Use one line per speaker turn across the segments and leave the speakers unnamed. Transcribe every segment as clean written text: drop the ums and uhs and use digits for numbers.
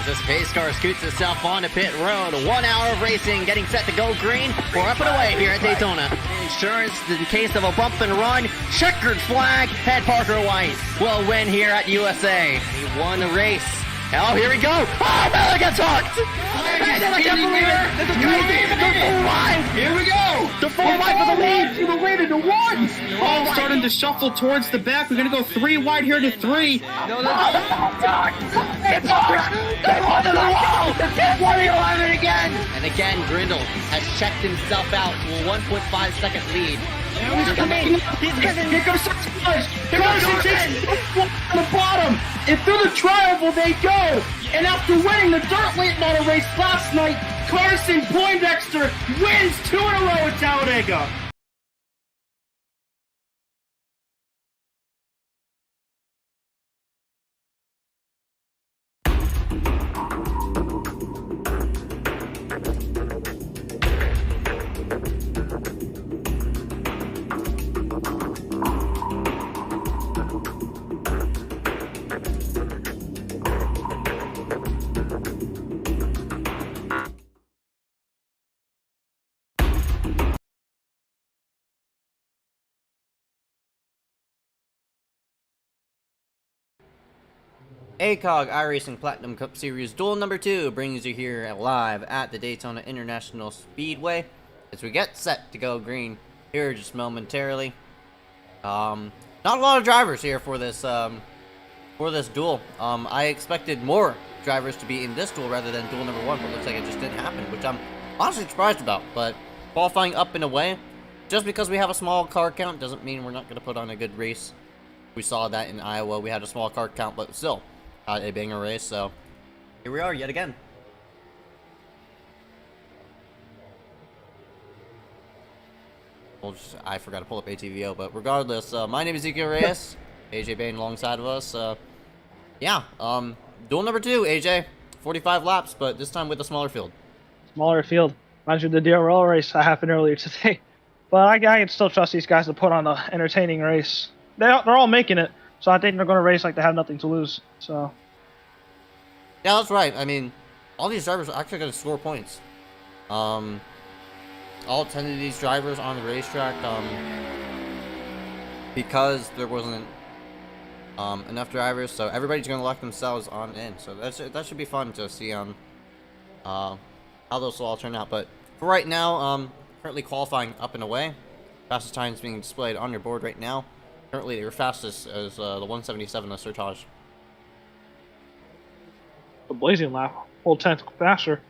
this pace car scoots itself onto pit road. 1 hour of racing, getting set to go green. We're up and away here at Daytona. Insurance in case of a bump and run. Checkered flag. Head Parker White will win here at USA. He won the race. Oh, here we go. Oh, Miller gets hooked. Hey, I can't believe it. This is crazy. The 4 wide.
Here we go.
The 4 wide for the lead.
To the lead into 1. All starting to shuffle towards the back. We're going to go 3 wide here to 3.
No, it's they won to the wall. It's 111 again. And again, Grindle has checked himself out to a 1.5 second lead.
He's coming. Here comes Splash. Here goes on the bottom. And through the triangle they go. And after winning the dirt late model race last night, Carson Poindexter wins 2 in a row at Talladega.
ACOG iRacing Platinum Cup Series Duel number 2 brings you here live at the Daytona International Speedway as we get set to go green here just momentarily. Not a lot of drivers here for this duel. I expected more drivers to be in this duel rather than duel number 1, but it looks like it just didn't happen, which I'm honestly surprised about. But qualifying up and away, just because we have a small car count doesn't mean we're not going to put on a good race. We saw that in Iowa. We had a small car count, but still a banger race. So here we are yet again. I forgot to pull up ATVO, but regardless, my name is Ezekiel Reyes. AJ Bain alongside of us. Yeah, duel number 2, AJ. 45 laps, but this time with a smaller field.
Smaller field. Reminds me of the DRL race that happened earlier today. But I can still trust these guys to put on an entertaining race. They're all making it, so I think they're going to race like they have nothing to lose. So,
yeah, that's right. I mean, all these drivers are actually going to score points. All 10 of these drivers on the racetrack, because there wasn't enough drivers, so everybody's going to lock themselves on in. So that should be fun to see on how those will all turn out. But for right now, currently qualifying up and away. Fastest times being displayed on your board right now. Currently, your fastest is the 177, the Sertage.
the blazing lap, whole 10th faster.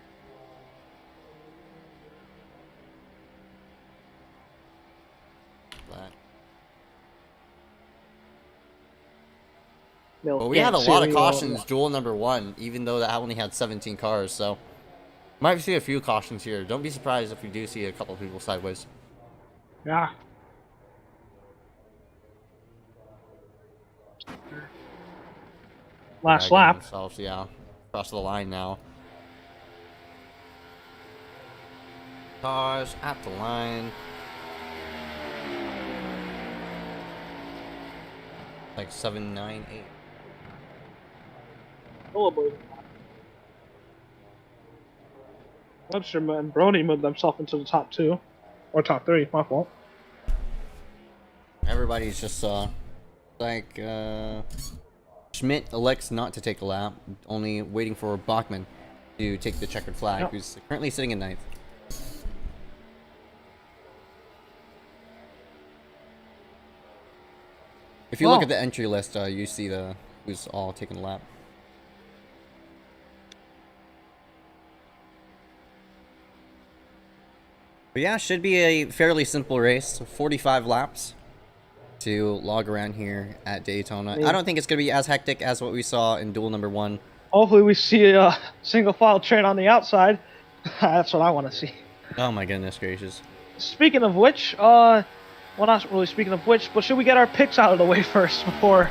Well, we had a lot of cautions duel number 1, even though that only had 17 cars, so might see a few cautions here. Don't be surprised if we do see a couple of people sideways.
Yeah. Last lap.
Themselves, yeah, across the line now. Cars at the line. Like 7, 9, 8.
Oh boy. Webster and Brony moved themselves into the top 2. Or top 3, my fault.
Everybody's just like Schmidt elects not to take a lap, only waiting for Bachmann to take the checkered flag, who's currently sitting in 9th. If you look at the entry list, you see who's all taking a lap. But yeah, should be a fairly simple race. 45 laps to log around here at Daytona. I don't think it's going to be as hectic as what we saw in duel number 1.
Hopefully we see a single file train on the outside. That's what I want to see.
Oh my goodness gracious.
Speaking of which, well, not really speaking of which, but should we get our picks out of the way first before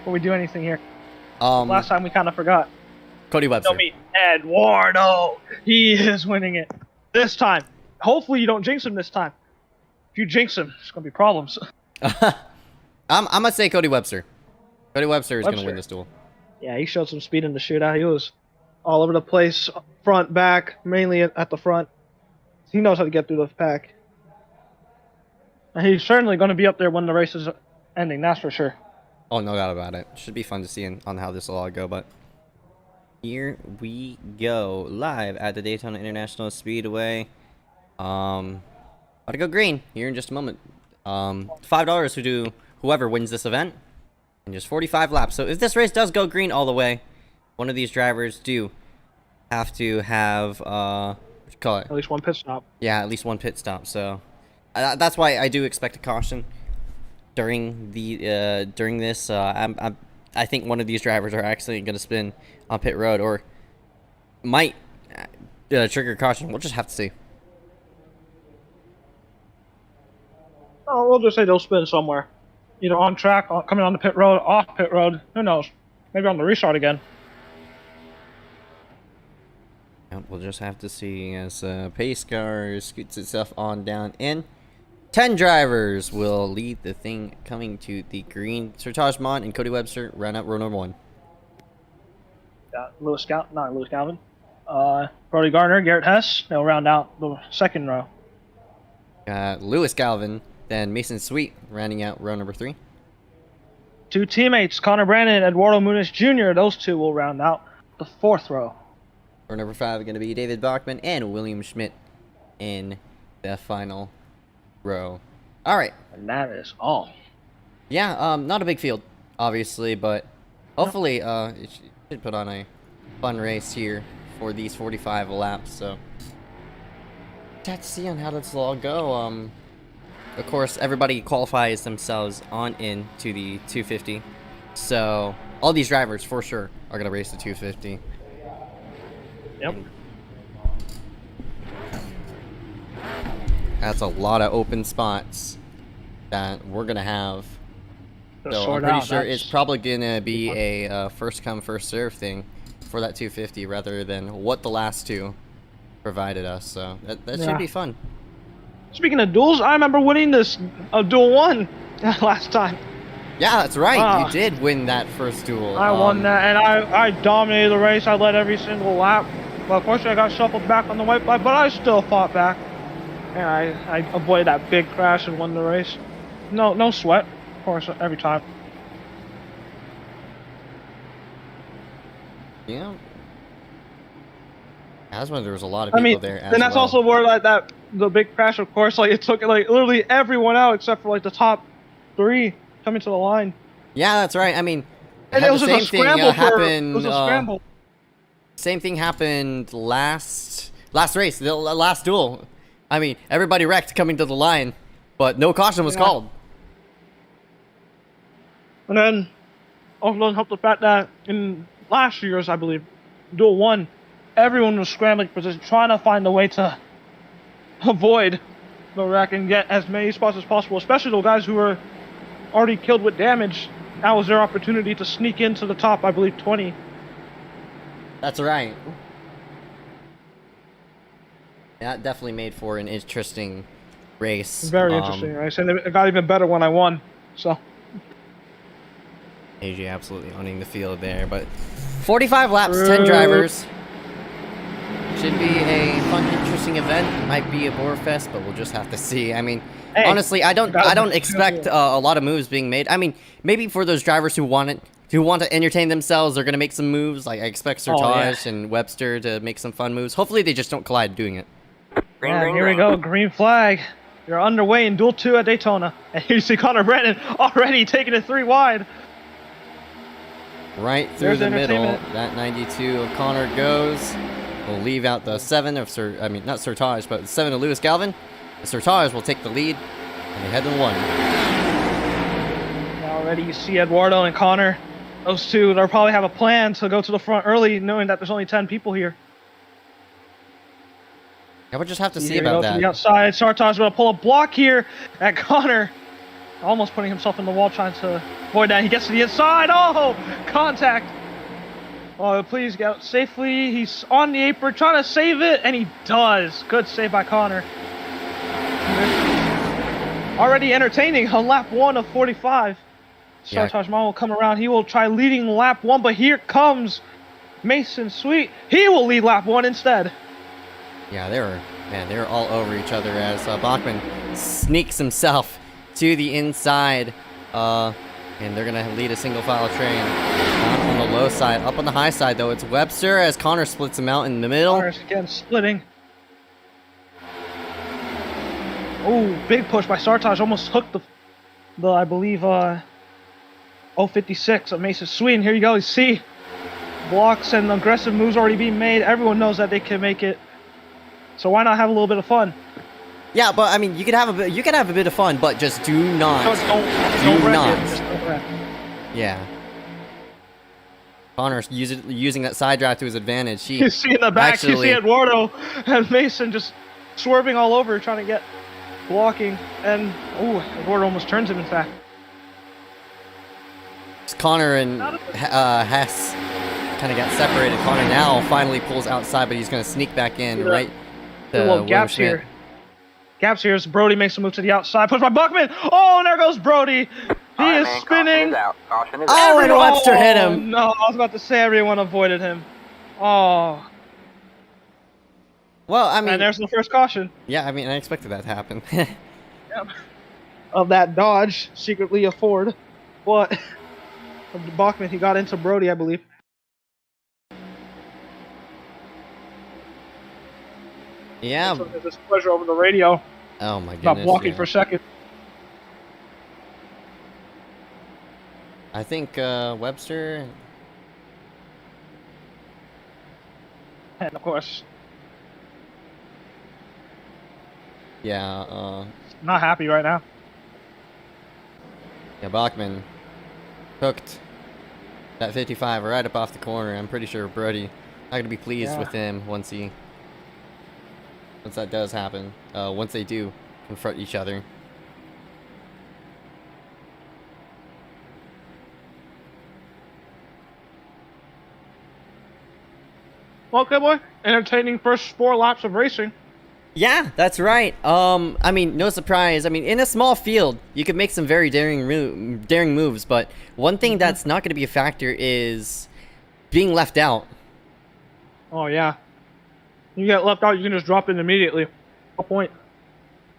we do anything here? Last time we kind of forgot.
Cody Webster.
Meet Eduardo. He is winning it this time. Hopefully you don't jinx him this time. If you jinx him, it's gonna be problems.
I'm gonna say Cody Webster. Cody Webster is gonna win this duel.
Yeah, he showed some speed in the shootout. He was all over the place, front, back, mainly at the front. He knows how to get through the pack. And he's certainly going to be up there when the race is ending, that's for sure.
Oh, no doubt about it. Should be fun to see on how this will all go, but here we go, live at the Daytona International Speedway. About to go green here in just a moment. $5 to do whoever wins this event, and just 45 laps. So if this race does go green all the way, one of these drivers do have to have what you call it?
At least one pit stop.
Yeah, at least one pit stop. So that's why I do expect a caution during the during this. I think one of these drivers are actually going to spin on pit road, or might trigger caution. We'll just have to see.
Oh, we'll just say they'll spin somewhere. Either on track, coming on the pit road, off pit road. Who knows? Maybe on the restart again.
Yep, we'll just have to see as pace car scoots itself on down in. 10 drivers will lead the thing coming to the green. Sir Tajman and Cody Webster round out row number 1.
Got Lewis Galvin. Brody Gardner, Garrett Hess. They'll round out the second row.
Got Lewis Galvin, then Mason Sweet rounding out row number 3.
2 teammates, Connor Brandon and Eduardo Muniz Jr. Those 2 will round out the 4th row.
Row number 5 going to be David Bachman and William Schmidt in the final row. All right.
And that is all.
Yeah, not a big field, obviously, but hopefully it should put on a fun race here for these 45 laps. So have to see on how this will all go. Of course, everybody qualifies themselves on in to the 250. So all these drivers for sure are gonna race the 250.
Yep.
That's a lot of open spots that we're gonna have. So I'm pretty sure it's probably gonna be a first come first serve thing for that 250 rather than what the last 2 provided us. So that should be fun.
Speaking of duels, I remember winning this Duel 1 last time.
Yeah, that's right. You did win that first duel.
I won that, and I dominated the race. I led every single lap. But unfortunately, I got shuffled back on the white flag, but I still fought back. And I avoided that big crash and won the race. No sweat, of course, every time.
Yeah. That's when there was a lot of people there as
and that's also where the big crash, of course, like it took like literally everyone out except for like the top 3 coming to the line.
Yeah, that's right. I mean,
and it was
the
just
same
a scramble.
happened.
It was a scramble.
Same thing happened last race, the last duel. I mean, everybody wrecked coming to the line, but no caution was called.
And then also doesn't help the fact that in last year's, I believe, Duel 1, everyone was scrambling for position, trying to find a way to avoid the wreck and get as many spots as possible, especially the guys who were already killed with damage. That was their opportunity to sneak into the top, I believe, 20.
That's right. That definitely made for an interesting race.
Very interesting race, and it got even better when I won, so.
AJ absolutely owning the field there, but 45 laps, 10 drivers. Should be a fun, interesting event. Might be a bore fest, but we'll just have to see. I mean, honestly, I don't expect a lot of moves being made. I mean, maybe for those drivers who want to entertain themselves, they're gonna make some moves. Like I expect Sertage and Webster to make some fun moves. Hopefully, they just don't collide doing it.
Here we go, green flag. You're underway in Duel 2 at Daytona, and here you see Connor Brennan already taking it 3 wide.
Right through the middle, that 92 of Connor goes. We'll leave out the 7 of not Sertage, but the 7 of Lewis Galvin. The Sertage will take the lead, and they head to 1.
Already you see Eduardo and Connor. Those 2, they'll probably have a plan to go to the front early, knowing that there's only 10 people here.
Yeah, we'll just have to see about that.
To the outside, Sertage going to pull a block here at Connor. Almost putting himself in the wall, trying to avoid that. He gets to the inside. Oh, contact. Oh, please get out safely. He's on the apron, trying to save it, and he does. Good save by Connor. Already entertaining on lap 1 of 45.
Yeah.
Sartaj will come around. He will try leading lap 1, but here comes Mason Sweet. He will lead lap 1 instead.
Yeah, they were all over each other as Bachman sneaks himself to the inside. And they're gonna lead a single file train down on the low side. Up on the high side though, it's Webster as Connor splits him out in the middle.
Connor's again splitting. Oh, big push by Sartaj. Almost hooked the I believe 056 of Mason Sweet. And here you go. You see blocks and aggressive moves already being made. Everyone knows that they can make it. So why not have a little bit of fun?
Yeah, but I mean, you could have a bit of fun, but just do not.
Don't wreck it. Just don't wreck.
Yeah. Connor's using that side drive to his advantage.
You see in the back,
actually,
you see Eduardo and Mason just swerving all over, trying to get blocking. And, oh, Eduardo almost turns him, in fact.
Connor and Hess kind of got separated. Connor now finally pulls outside, but he's going to sneak back in right to
little gaps here. Gaps here as Brody makes a move to the outside. Push by Buckman. Oh, and there goes Brody. He is spinning.
Oh, and Webster hit him.
No, I was about to say everyone avoided him. Oh.
Well, I mean,
and there's the first caution.
Yeah, I mean, I expected that to happen.
Yep. Of that dodge, secretly a Ford. But of the Bachman, he got into Brody, I believe.
Yeah.
This pleasure over the radio.
Oh my goodness.
Not blocking for a second.
I think Webster.
And of course.
Yeah.
Not happy right now.
Yeah, Bachman hooked that 55 right up off the corner. I'm pretty sure Brody not gonna be pleased with him once that does happen. Once they do confront each other.
Well, okay, boy. Entertaining first 4 laps of racing.
Yeah, that's right. I mean, no surprise. I mean, in a small field, you could make some very daring moves, but one thing that's not going to be a factor is being left out.
Oh, yeah. You get left out, you can just drop in immediately. No point.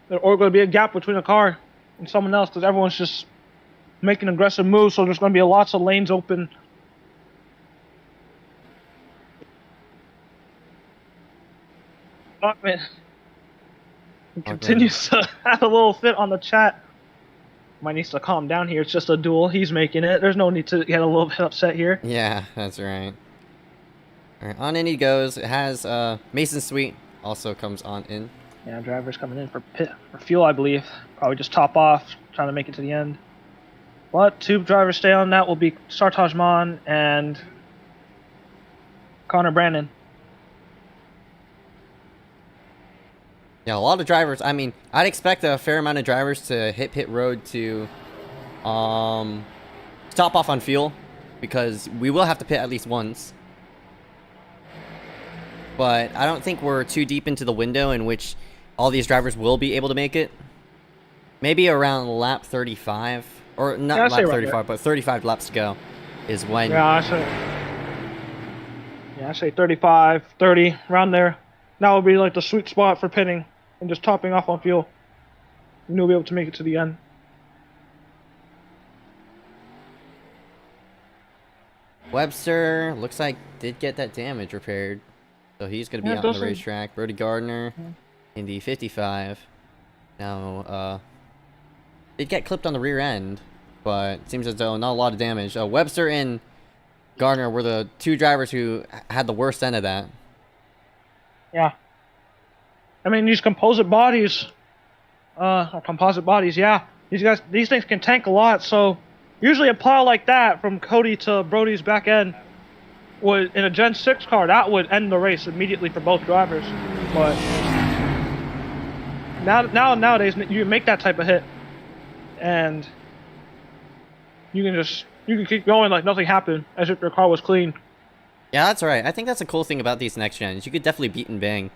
There's going to be a gap between a car and someone else because everyone's just making aggressive moves, so there's going to be lots of lanes open. Bachman continues to have a little fit on the chat. Might needs to calm down here. It's just a duel. He's making it. There's no need to get a little bit upset here.
Yeah, that's right. All right, on in he goes. It has Mason Sweet also comes on in.
Yeah, driver's coming in for fuel, I believe. Probably just top off, trying to make it to the end. But 2 drivers stay on. That will be Sartaj and Connor Brandon.
Yeah, a lot of drivers. I mean, I'd expect a fair amount of drivers to hit pit road to stop off on fuel, because we will have to pit at least once. But I don't think we're too deep into the window in which all these drivers will be able to make it. Maybe around lap 35, or not lap 35, but 35 laps to go is when.
Yeah, I say 35, 30, around there. That would be like the sweet spot for pitting and just topping off on fuel. And you'll be able to make it to the end.
Webster looks like did get that damage repaired, so he's going to be out on the racetrack. Brody Gardner in the 55. Now, did get clipped on the rear end, but it seems as though not a lot of damage. Webster and Gardner were the 2 drivers who had the worst end of that.
Yeah. I mean, these composite bodies, yeah. These things can tank a lot, so usually a pile like that from Cody to Brody's back end would, in a Gen 6 car, that would end the race immediately for both drivers. But nowadays, you make that type of hit, and you can keep going like nothing happened, as if your car was clean.
Yeah, that's right. I think that's a cool thing about these next gens. You could definitely beat and bang.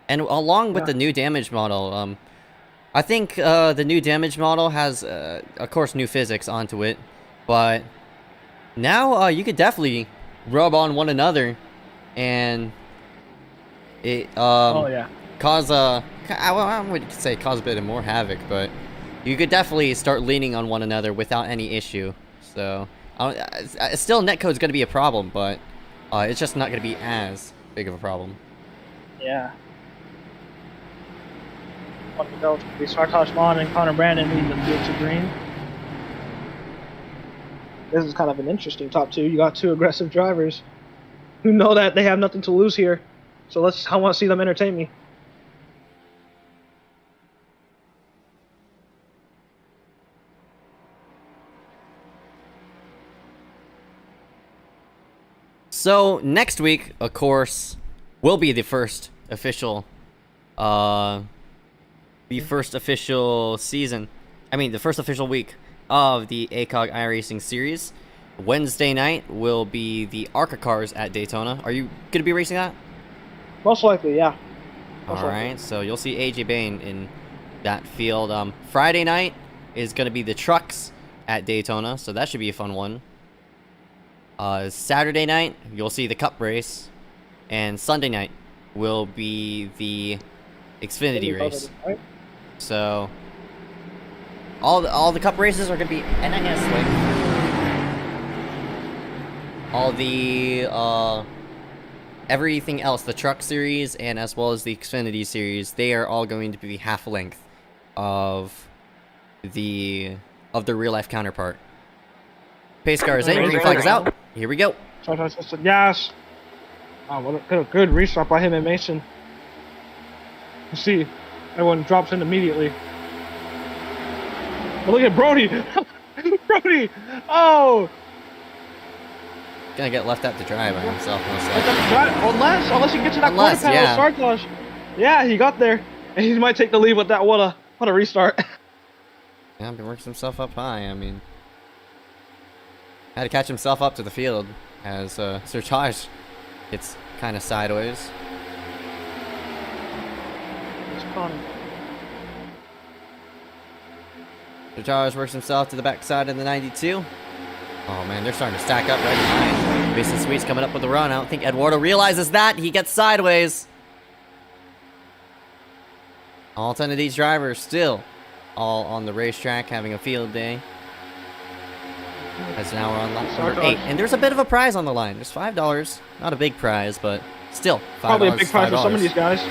And along with the new damage model, I think the new damage model has, of course, new physics onto it. But now you could definitely rub on one another, and it
Oh yeah.
cause I would say cause a bit of more havoc, but you could definitely start leaning on one another without any issue. So still, netcode's going to be a problem, but it's just not going to be as big of a problem.
Yeah. What the hell? Be Sartosh Vaughn and Connor Brandon leading the field to green. This is kind of an interesting top two. You got two aggressive drivers who know that they have nothing to lose here. So I want to see them entertain me.
So next week, of course, will be the first official season. I mean, the first official week of the ACOG iRacing series. Wednesday night will be the ARCA cars at Daytona. Are you going to be racing that?
Most likely, yeah.
Alright, so you'll see AJ Bain in that field. Friday night is going to be the trucks at Daytona, so that should be a fun one. Saturday night, you'll see the Cup race. And Sunday night will be the Xfinity race. So, all the Cup races are going to be NIS link. All the, everything else, the Truck Series and as well as the Xfinity Series, they are all going to be half length of their real life counterpart. Pace car is in, green flag is out. Here we go.
Yes. Oh, what a good restart by him and Mason. You see, everyone drops in immediately. But look at Brody. Brody. Oh.
Gonna get left out to dry by himself most likely.
Unless he gets to that quarter panel
yeah.
with Sartosh. Yeah, he got there. And he might take the lead with that. What a restart.
Yeah, he works himself up high. I mean, had to catch himself up to the field as Sartosh gets kind of sideways. Sartosh works himself to the backside of the 92. Oh man, they're starting to stack up right behind. Mason Sweet's coming up with a run. I don't think Eduardo realizes that. He gets sideways. All 10 of these drivers still all on the racetrack having a field day. As now we're on lap number 8. And there's a bit of a prize on the line. There's $5. Not a big prize, but still $5.
Probably a big prize for some of these guys.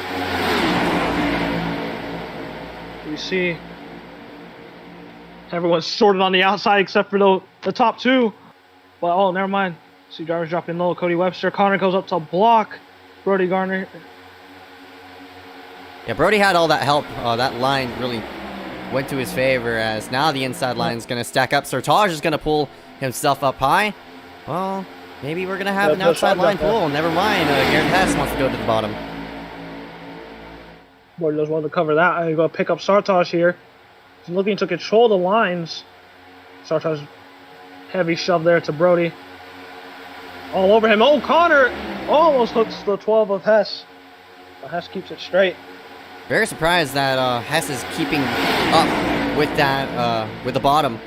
We see everyone's sorted on the outside except for the top two. But oh, never mind. See drivers dropping low. Cody Webster. Connor goes up to block Brody Garner.
Yeah, Brody had all that help. That line really went to his favor, as now the inside line is going to stack up. Sartosh is going to pull himself up high. Well, maybe we're going to have an outside line pull. Never mind. Garrett Hess wants to go to the bottom.
Brody does well to cover that. I'm going to pick up Sartosh here. He's looking to control the lines. Sartosh heavy shove there to Brody. All over him. Oh, Connor almost hooks the 12 of Hess. But Hess keeps it straight.
Very surprised that Hess is keeping up with that, with the bottom.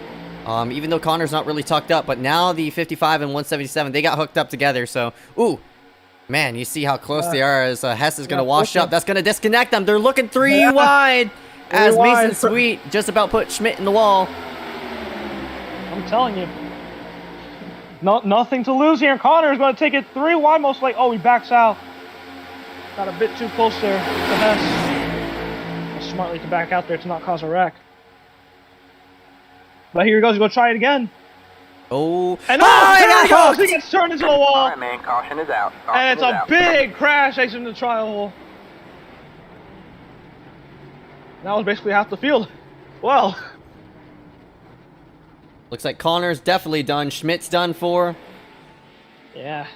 Even though Connor's not really tucked up, but now the 55 and 177, they got hooked up together. So, ooh, man, you see how close they are as Hess is going to wash up. That's going to disconnect them. They're looking three wide as Mason Sweet just about put Schmidt in the wall.
I'm telling you. Nothing to lose here. Connor is going to take it 3 wide most likely. Oh, he backs out. Got a bit too close there to Hess. Smartly to back out there to not cause a wreck. But here he goes. He's going to try it again.
Oh.
And there he goes. He gets turned into the wall.
All right, man. Caution is out. Caution
and it's a big crash exiting the trial hole. That was basically half the field. Well.
Looks like Connor's definitely done. Schmidt's done for.
Yeah.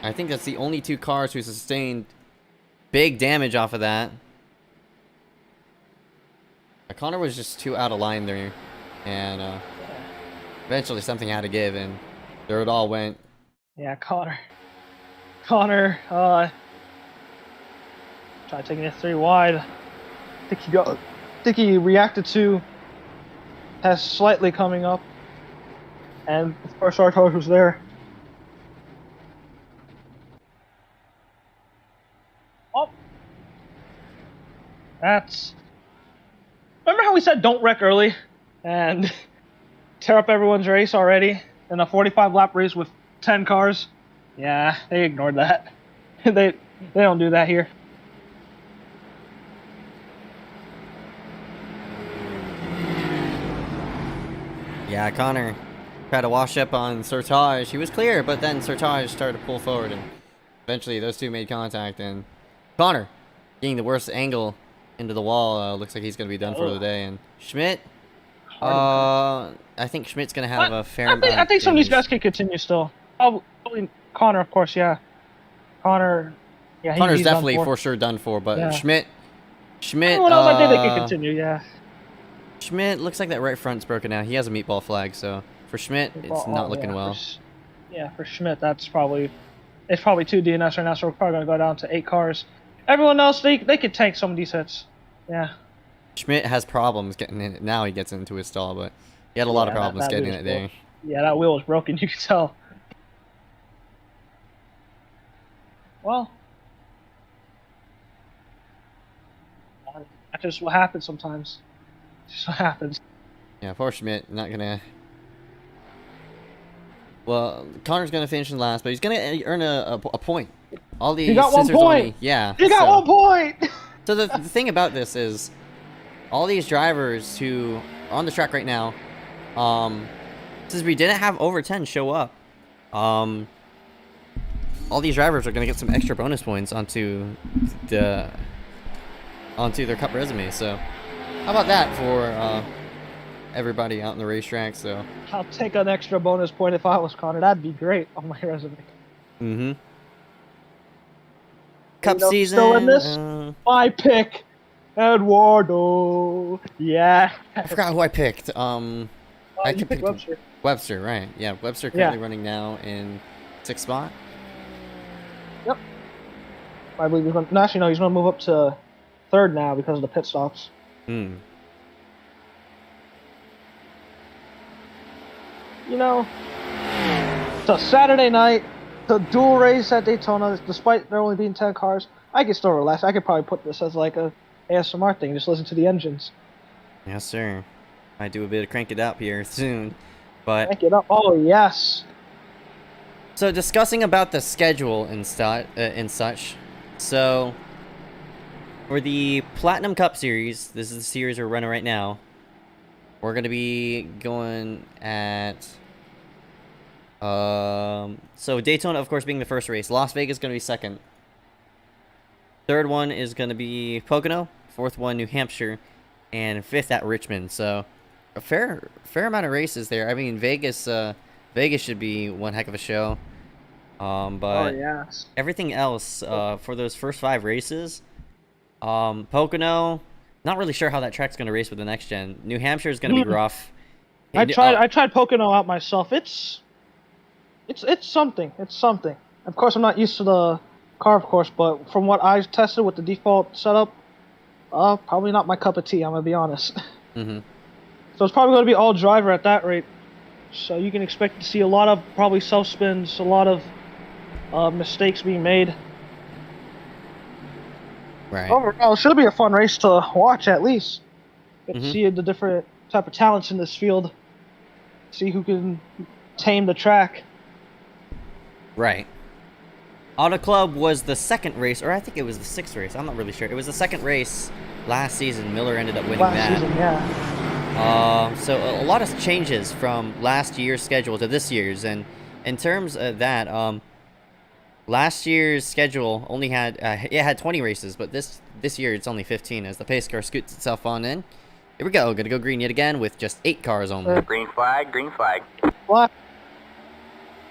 I think that's the only 2 cars who sustained big damage off of that. Connor was just too out of line there. And eventually something had to give, and there it all went.
Yeah, Connor. Try taking it 3 wide. I think he reacted to Hess slightly coming up. And of course, our coach was there. Oh, that's. Remember how we said don't wreck early, and tear up everyone's race already in a 45-lap race with 10 cars? Yeah, they ignored that. they don't do that here.
Yeah, Connor tried to wash up on Sortage. He was clear, but then Sortage started to pull forward, and eventually those two made contact, and Connor getting the worst angle into the wall. Looks like he's going to be done for the day, and Schmidt, I think Schmidt's going to have a fair amount.
I think some of these guys can continue still. Probably Connor, of course, yeah. Connor, yeah.
Connor's
he's
definitely for sure done for, but
yeah.
Schmidt,
Everyone else, I think they can continue, yeah.
Schmidt looks like that right front's broken out. He has a meatball flag, so for Schmidt, it's not looking well.
For Schmidt, it's probably 2 DNS right now, so we're probably gonna go down to 8 cars. Everyone else, they could tank some of these hits. Yeah.
Schmidt has problems getting in. Now he gets into his stall, but he had a lot of problems getting in it there.
Yeah, that wheel was broken. You can tell. Well, that's just what happens sometimes. Just what happens.
Yeah, poor Schmidt, not gonna. Well, Connor's gonna finish in last, but he's gonna earn a point. All these.
He got 1 point.
Yeah.
He got 1 point.
So the thing about this is, all these drivers who are on the track right now, since we didn't have over 10 show up, all these drivers are gonna get some extra bonus points onto their cup resume. So, how about that for everybody out in the racetrack? So
I'll take an extra bonus point if I was Connor. That'd be great on my resume.
Mm-hmm. Cup season.
Still in this? My pick, Eduardo. Yeah.
I forgot who I picked. I
picked Webster.
Webster, right? Yeah, Webster currently running now in 6th spot.
Yep. I believe he's going. No, actually, no. He's going to move up to 3rd now because of the pit stops.
Hmm.
You know, it's a Saturday night, the dual race at Daytona. Despite there only being 10 cars, I can still relax. I could probably put this as like a ASMR thing. Just listen to the engines.
Yes, sir. I do a bit of crank it up here soon, but
crank it up. Oh yes.
So discussing about the schedule and such. So for the Platinum Cup Series, this is the series we're running right now. We're gonna be going at so Daytona, of course, being the first race. Las Vegas is gonna be 2nd. 3rd one is gonna be Pocono. 4th one, New Hampshire, and 5th at Richmond. So a fair amount of races there. I mean, Vegas should be one heck of a show. But everything else for those first 5 races, Pocono. Not really sure how that track's gonna race with the next gen. New Hampshire is gonna be rough.
I tried Pocono out myself. It's something. It's something. Of course, I'm not used to the car, of course, but from what I tested with the default setup, probably not my cup of tea. I'm gonna be honest.
Mm-hmm.
So it's probably gonna be all driver at that rate. So you can expect to see a lot of probably self spins, a lot of mistakes being made.
Right.
Overall, it should be a fun race to watch at least. Get to see the different type of talents in this field. See who can tame the track.
Right. Auto Club was the 2nd race, or I think it was the 6th race. I'm not really sure. It was the 2nd race last season. Miller ended up winning that.
Season, yeah.
So a lot of changes from last year's schedule to this year's, and in terms of that, last year's schedule only had it had 20 races, but this year it's only 15 as the pace car scoots itself on in. Here we go, gonna go green yet again with just 8 cars only.
Green flag, green flag.
What?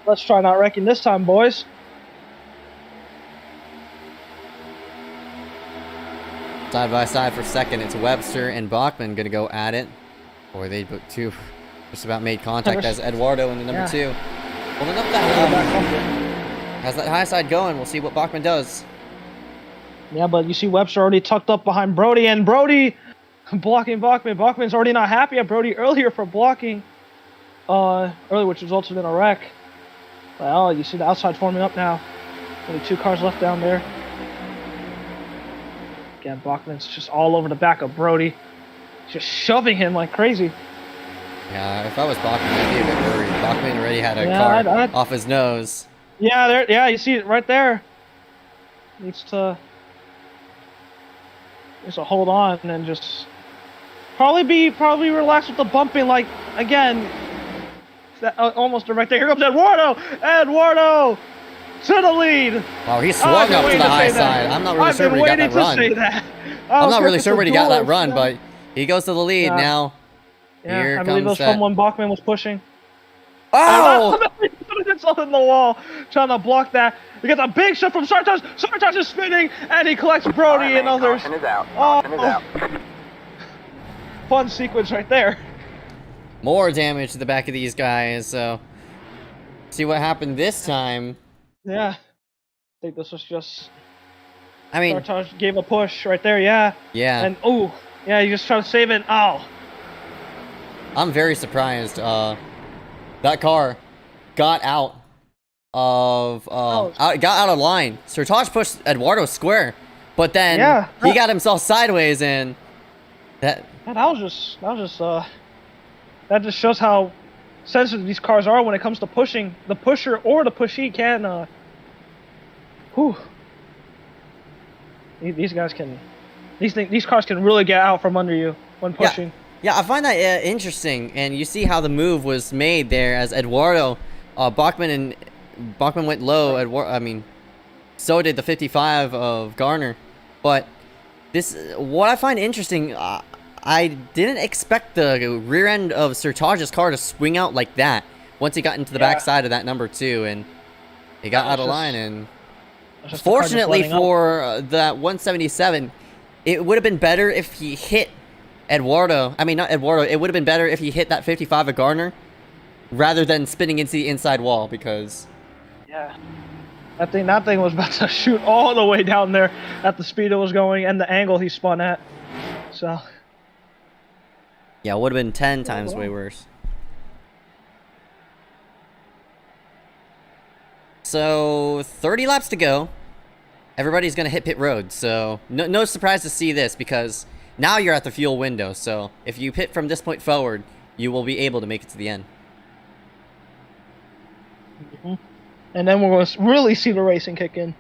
Let's try not wrecking this time, boys.
Side by side for 2nd, it's Webster and Bachman gonna go at it. Boy, they two just about made contact as Eduardo in the number 2. Holding up that has that high side going. We'll see what Bachman does.
Yeah, but you see Webster already tucked up behind Brody, and Brody blocking Bachman. Bachman's already not happy at Brody earlier for blocking earlier, which resulted in a wreck. Well, you see the outside forming up now. Only 2 cars left down there. Again, Bachman's just all over the back of Brody, just shoving him like crazy.
Yeah, if I was Bachman, I'd be a bit worried. Bachman already had a car off his nose.
Yeah, there. Yeah, you see it right there. Needs to hold on and just probably relax with the bumping. Like again, that, almost right there. Here comes Eduardo. Eduardo to the lead.
Wow, he swung up to the high side. I'm not really sure where he got that run. I'm not really sure where he got that run, but he goes to the lead now.
Yeah,
Here
I believe it was from when Bachman was pushing.
Oh!
It's all in the wall, trying to block that. We get a big shot from Sartaj. Sartaj is spinning, and he collects Brody and others.
Caution is out.
Oh,
Caution is out.
Fun sequence right there.
More damage to the back of these guys, so see what happened this time.
Yeah. I think this was just...
I mean...
Sartaj gave a push right there, yeah.
Yeah.
And, oh, yeah, you just try to save it. Oh.
I'm very surprised. That car got out of got out of line. Sartaj pushed Eduardo square, but then he got himself sideways, and that just shows how sensitive these cars are when it comes to pushing. The pusher or the pushee can these guys can these cars can really get out from under you when pushing. Yeah, I find that interesting, and you see how the move was made there as Eduardo, Bachman went low. So did the 55 of Garner, but what I find interesting, I didn't expect the rear end of Sartaj's car to swing out like that once he got into the backside of that number 2, and he got out of line. And fortunately for that 177, it would have been better if he hit Eduardo. I mean, not Eduardo. It would have been better if he hit that 55 of Garner rather than spinning into the inside wall, because that thing was about to shoot all the way down there at the speed it was going and the angle he spun at. So yeah, it would have been 10 times way worse. So 30 laps to go. Everybody's gonna hit pit road, so no surprise to see this, because now you're at the fuel window, so if you pit from this point forward, you will be able to make it to the end.
And then we're going to really see the racing kick in.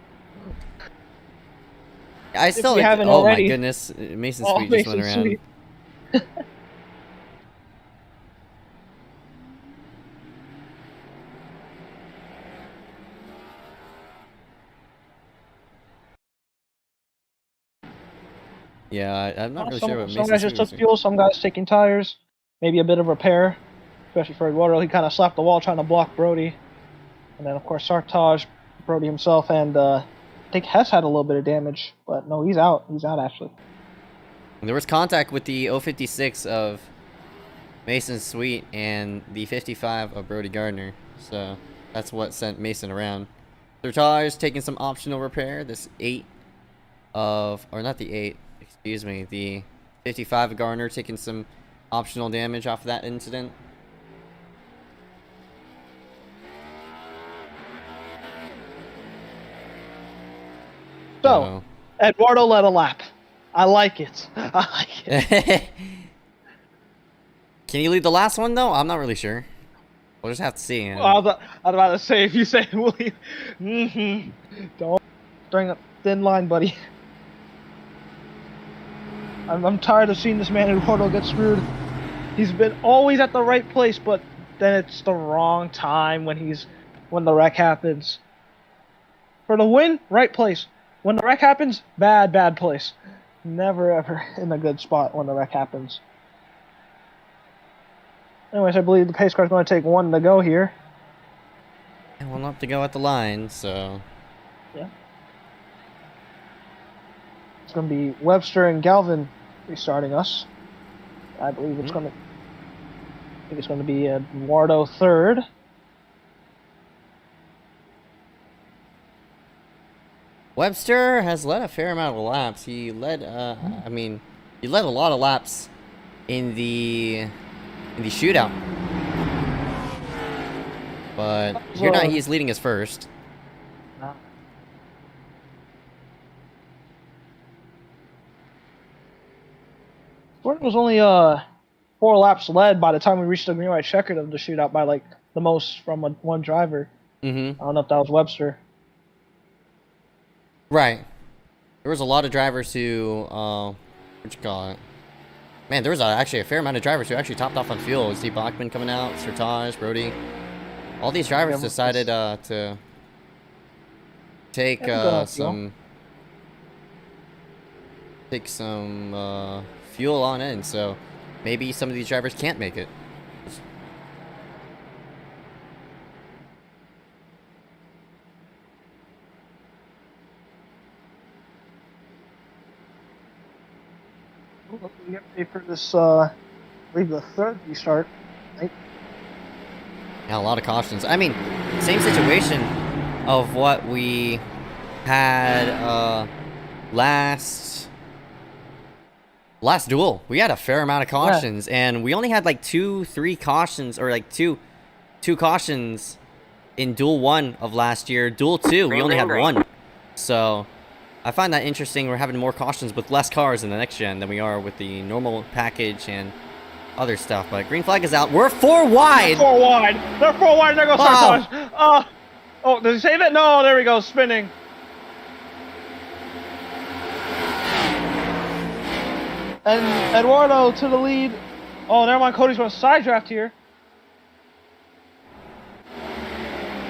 I still haven't already. My goodness, Mason Sweet just went around. Yeah, I'm not really sure what
some guys just took fuel, some guys taking tires, maybe a bit of repair, especially for Eduardo. He kind of slapped the wall trying to block Brody. And then, of course, Sartaj, Brody himself, and I think Hess had a little bit of damage, but no, he's out. He's out, actually.
There was contact with the 056 of Mason Sweet and the 55 of Brody Gardner, so that's what sent Mason around. Sartaj taking some optional repair. This 8 of, or not the 8, excuse me, the 55 of Garner taking some optional damage off of that incident.
So, Eduardo led a lap. I like it. I like it.
Can you lead the last one, though? I'm not really sure. We'll just have to see.
Well, I was about to say, if you say William, don't bring up thin line, buddy. I'm tired of seeing this man Eduardo get screwed. He's been always at the right place, but then it's the wrong time when the wreck happens. For the win, right place. When the wreck happens, bad place. Never ever in a good spot when the wreck happens. Anyways, I believe the pace car is going to take 1 to go here.
And 1 up to go at the line, so...
Yeah. It's going to be Webster and Galvin restarting us. I believe it's going to... I think it's going to be Eduardo third.
Webster has led a fair amount of laps. He led, he led a lot of laps in the shootout. But here now he's leading us first.
Gordon was only 4 laps led by the time we reached the green white checkered of the shootout by like the most from one driver.
Mm-hmm.
I don't know if that was Webster.
Right. There was a lot of drivers who, what you call it? Man, there was actually a fair amount of drivers who actually topped off on fuel. See Bachman coming out, Sertaj, Brody. All these drivers decided to take some fuel on in. So maybe some of these drivers can't make it.
We get ready for this, I believe the third restart. Right?
Yeah, a lot of cautions. I mean, same situation of what we had last duel. We had a fair amount of cautions, and we only had like 2-3 cautions, or like two cautions in Duel 1 of last year. Duel 2, we only had 1. So I find that interesting. We're having more cautions with less cars in the next gen than we are with the normal package and other stuff. But green flag is out. We're 4 wide.
They're 4 wide. They're 4 wide. There goes Sertaj. Oh, did he save it? No, there we go. Spinning. And Eduardo to the lead. Oh, never mind. Cody's going to side draft here.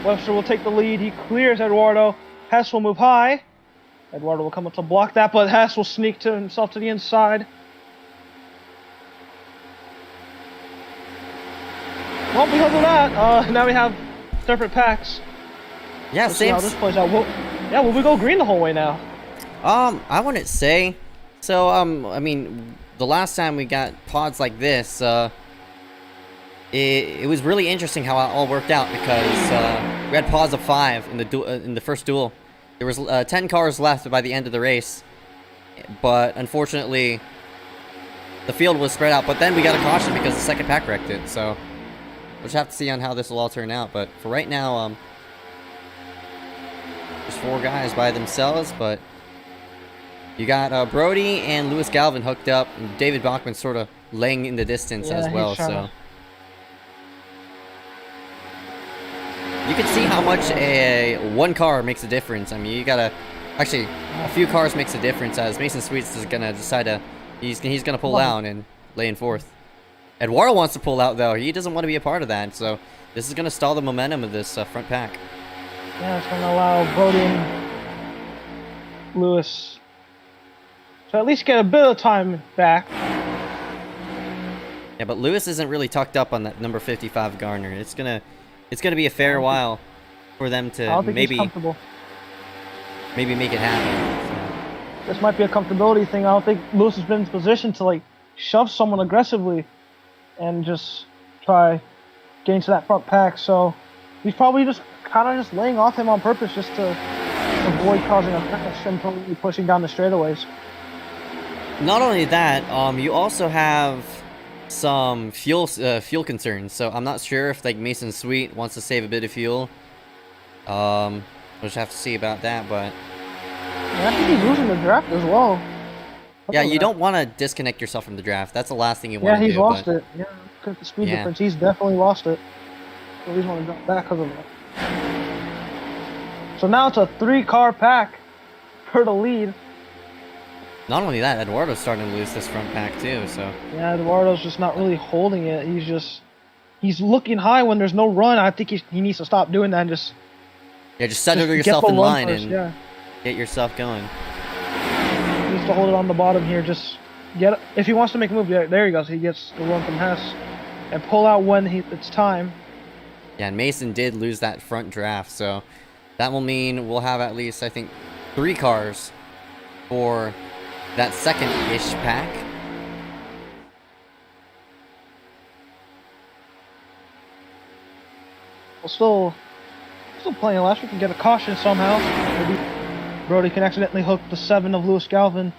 Webster will take the lead. He clears Eduardo. Hess will move high. Eduardo will come up to block that, but Hess will sneak to himself to the inside. Well, because of that, now we have separate packs.
Yeah,
Let's see how this plays out. Will we go green the whole way now?
I wouldn't say. So, I mean, the last time we got pods like this, it was really interesting how it all worked out, because we had pods of 5 in the first duel. There was 10 cars left by the end of the race, but unfortunately, the field was spread out. But then we got a caution because the second pack wrecked it. So we'll just have to see on how this will all turn out. But for right now, there's 4 guys by themselves, but you got Brody and Lewis Galvin hooked up, and David Bachman sort of laying in the distance as well. So you can see how much one car makes a difference. I mean, you gotta actually a few cars makes a difference, as Mason Sweets is gonna decide to he's gonna pull out and lay in 4th. Eduardo wants to pull out though. He doesn't want to be a part of that. So this is gonna stall the momentum of this front pack.
Yeah, it's gonna allow Brody and Lewis to at least get a bit of time back.
Yeah, but Lewis isn't really tucked up on that number 55 Garner. It's gonna be a fair while for them to maybe make it happen. So.
This might be a comfortability thing. I don't think Lewis has been in position to like shove someone aggressively and just try getting to that front pack. So he's probably just kind of just laying off him on purpose just to avoid causing a crash and probably pushing down the straightaways.
Not only that, you also have some fuel concerns. So I'm not sure if like Mason Sweet wants to save a bit of fuel. We'll just have to see about that. But
yeah, I think he's losing the draft as well.
Yeah, you don't want to disconnect yourself from the draft. That's the last thing you want to do.
Yeah, he's lost it. Yeah, look at the speed difference. He's definitely lost it. So he's want to drop back because of that. So now it's a 3-car pack for the lead.
Not only that, Eduardo's starting to lose this front pack too, so.
Yeah, Eduardo's just not really holding it. He's looking high when there's no run. I think he needs to stop doing that and just...
Yeah, just settle yourself in line and get yourself going.
He needs to hold it on the bottom here. Just get... If he wants to make a move, there he goes. He gets the run from Hess. And pull out when it's time.
Yeah, and Mason did lose that front draft, so that will mean we'll have at least, I think, 3 cars for that second-ish pack.
Well, still playing last. We can get a caution somehow. Maybe Brody can accidentally hook the 7 of Lewis Galvin,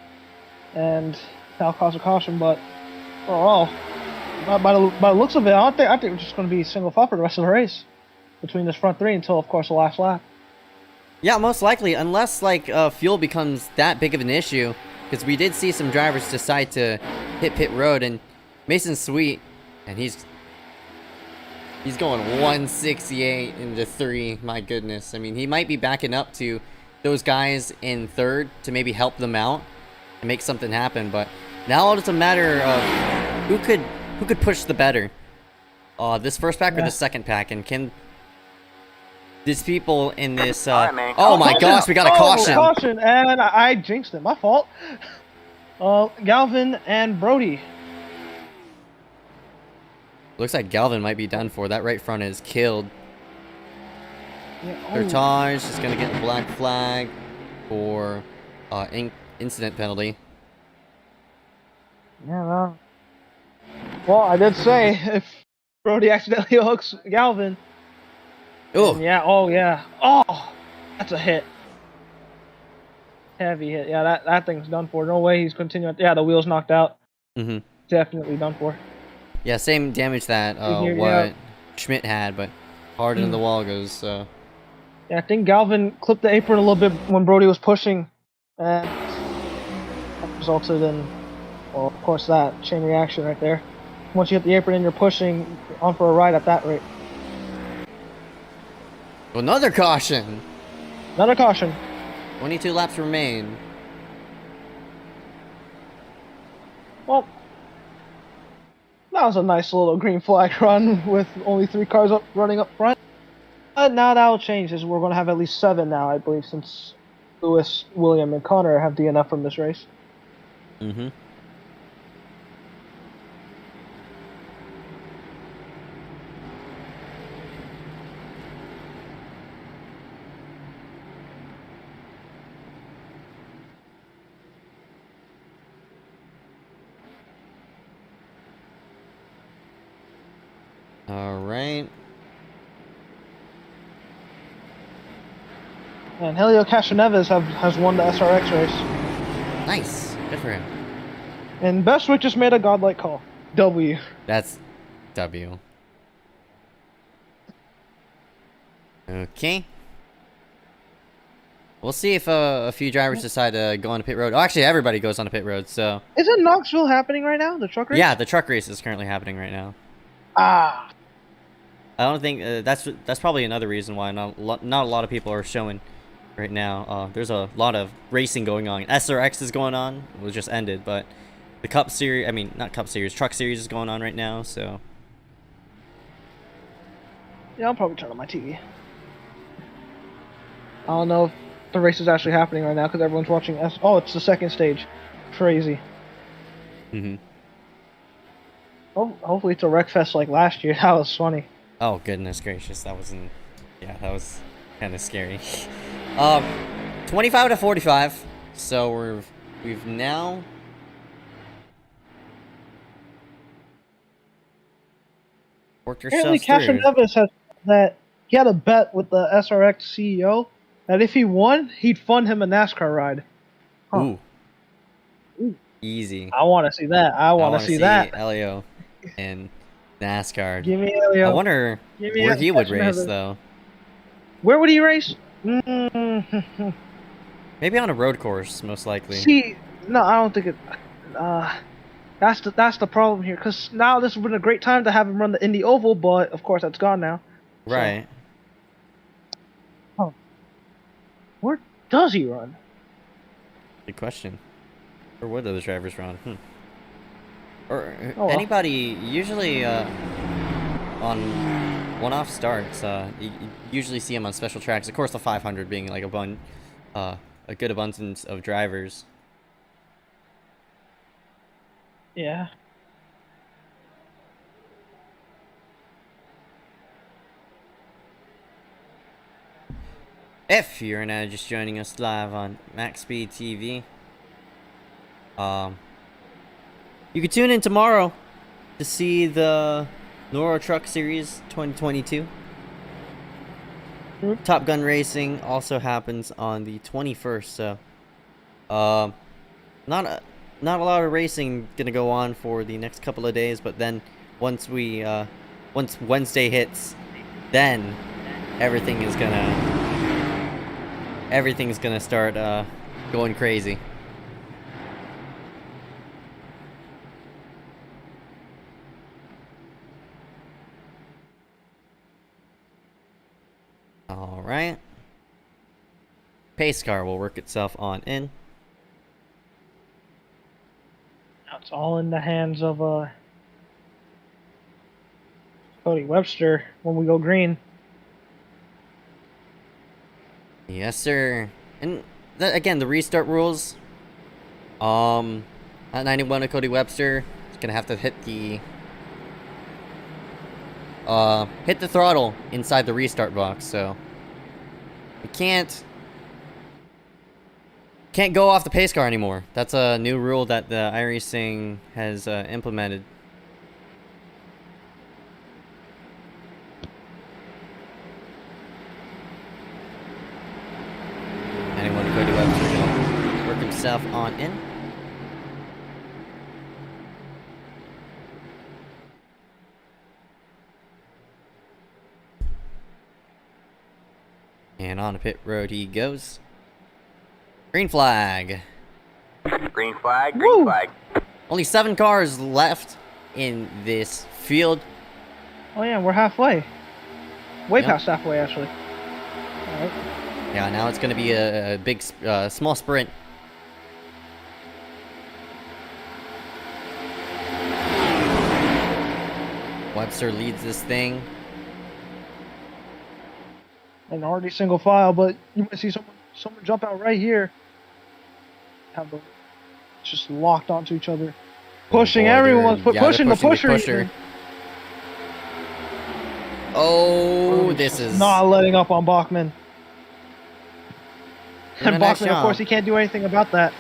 and that'll cause a caution. But overall, by the looks of it, I think we're just going to be single file for the rest of the race. between this front three until, of course, the last lap.
Yeah, most likely, unless like fuel becomes that big of an issue, because we did see some drivers decide to hit pit road, and Mason's sweet, and he's going 168 into 3. My goodness, I mean, he might be backing up to those guys in 3rd to maybe help them out and make something happen. But now it's a matter of who could push the better, this first pack or the second pack, and can these people in this oh my gosh, we got a caution.
Caution, and I jinxed it. My fault. Galvin and Brody.
Looks like Galvin might be done for. That right front is killed.
Yeah,
Bertage is gonna get the black flag for incident penalty.
Yeah, well, I did say if Brody accidentally hooks Galvin.
Oh
yeah, oh, that's a hit. Heavy hit. Yeah, that thing's done for. No way he's continuing. Yeah, the wheel's knocked out. Definitely done for.
Yeah, same damage that what Schmidt had, but hard into the wall goes. So.
Yeah, I think Galvin clipped the apron a little bit when Brody was pushing, and that resulted in, well, of course, that chain reaction right there. Once you hit the apron and you're pushing, on for a ride at that rate.
Another caution.
Another caution.
22 laps remain.
Well, that was a nice little green flag run with only 3 cars running up front. But now that will change, as we're going to have at least 7 now, I believe, since Lewis, William, and Connor have DNF from this race.
All right.
And Helio Castroneves has won the SRX race.
Nice. Good for him.
And Bestwick just made a godlike call. W.
That's W. Okay. We'll see if a few drivers decide to go on a pit road. Oh, actually, everybody goes on a pit road, so...
Isn't Knoxville happening right now, the truck race?
Yeah, the truck race is currently happening right now.
Ah.
I don't think... that's probably another reason why not a lot of people are showing right now. There's a lot of racing going on. SRX is going on. It was just ended, but the Cup Series... I mean, not Cup Series. Truck Series is going on right now, so...
Yeah, I'll probably turn on my TV. I don't know if the race is actually happening right now because everyone's watching Oh, it's the second stage. Crazy. Oh, hopefully it's a wreck fest like last year. That was funny.
Oh, goodness gracious. That wasn't... Yeah, that was kind of scary. 25 to 45. So we've now... worked
Apparently,
ourselves through.
Castroneves has that he had a bet with the SRX CEO that if he won, he'd fund him a NASCAR ride.
Ooh. Easy.
I want to see that. I want to see that.
Elio in NASCAR.
Give me Elio.
I wonder where he would race, though.
Where would he race?
Maybe on a road course, most likely.
See, no, I don't think it. That's the problem here, because now this would have been a great time to have him run the Indy Oval, but of course that's gone now.
Right.
So. Oh. Where does he run?
Good question. Or what do the drivers run? Or
well.
Anybody, usually on one-off starts, you usually see them on special tracks. Of course, the 500 being like a good abundance of drivers.
Yeah.
If you're now just joining us live on Maxspeedtv, you can tune in tomorrow to see the Noro Truck Series 2022. Top Gun Racing also happens on the 21st, so not a lot of racing gonna go on for the next couple of days, but then once Wednesday hits, then everything's gonna start going crazy. All right. Pace car will work itself on in.
Now it's all in the hands of Cody Webster when we go green.
Yes, sir. And again, the restart rules. At 91 of Cody Webster is gonna have to hit the throttle inside the restart box. So we can't go off the pace car anymore. That's a new rule that the iRacing has implemented. Anyone Cody Webster will work himself on in. And on the pit road he goes. Green flag.
Green flag, green
Woo!
flag.
Only 7 cars left in this field.
Oh yeah, we're halfway. Way
Yep.
past halfway, actually. All right.
Yeah, now it's going to be a big, small sprint. Webster leads this thing.
And already single file, but you might see someone jump out right here. Have them just locked onto each other, pushing.
boy,
Everyone's
they're
pushing the
pushing the
pusher.
pusher. Oh, this is
Not letting up on Bachman.
Doing
And
a nice
Bachman, of
job.
course, he can't do anything about that.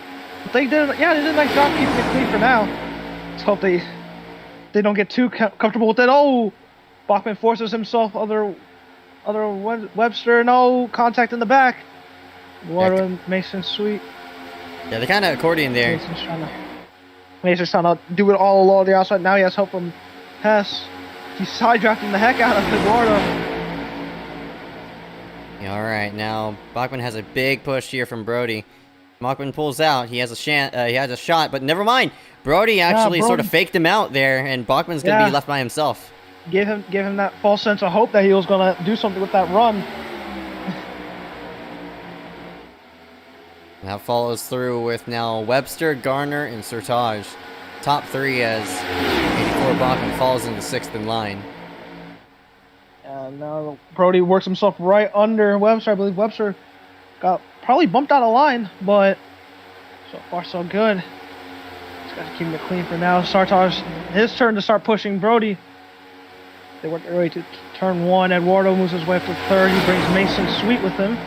But they did a nice job keeping it clean for now. Let's hope they don't get too comfortable with it. Oh, Bachman forces himself. Other Webster, no contact in the back. Eduardo and Mason Sweet.
yeah, they're kind of accordion there.
Mason's trying to do it all along the outside. Now he has help from Hess. He's side drafting the heck out of Eduardo.
Yeah, all right, now Bachman has a big push here from Brody. Bachman pulls out. He has a shot, but never mind. Brody actually sort of faked him out there, and Bachman's gonna be left by himself.
Give him that false sense of hope that he was gonna do something with that run.
That follows through with now Webster, Garner, and Sertage. Top 3 as 84 Bachman falls into 6th in line.
And now Brody works himself right under Webster. I believe Webster got probably bumped out of line, but so far so good. Just got to keep it clean for now. Sartaj, his turn to start pushing Brody. They work their way to turn 1. Eduardo moves his way up to 3rd. He brings Mason Sweet with him.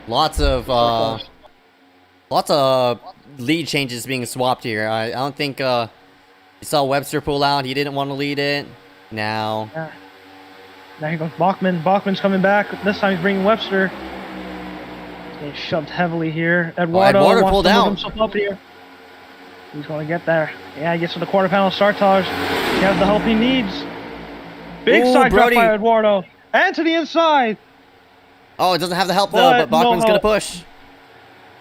Lots of lead changes being swapped here. I don't think you saw Webster pull out. He didn't want to lead it. Now,
Yeah. Now here comes Bachman. Bachman's coming back. This time he's bringing Webster. He's getting shoved heavily here. Eduardo
Eduardo
wants
pulled
to move
out.
himself up here. He's going to get there. Yeah, he gets to the quarter panel. Sartaj. He has the help he needs. Big
Ooh,
side draft
Brody.
by Eduardo. And to the inside.
oh, it doesn't have the help though, but
no
Bachman's gonna
help.
push.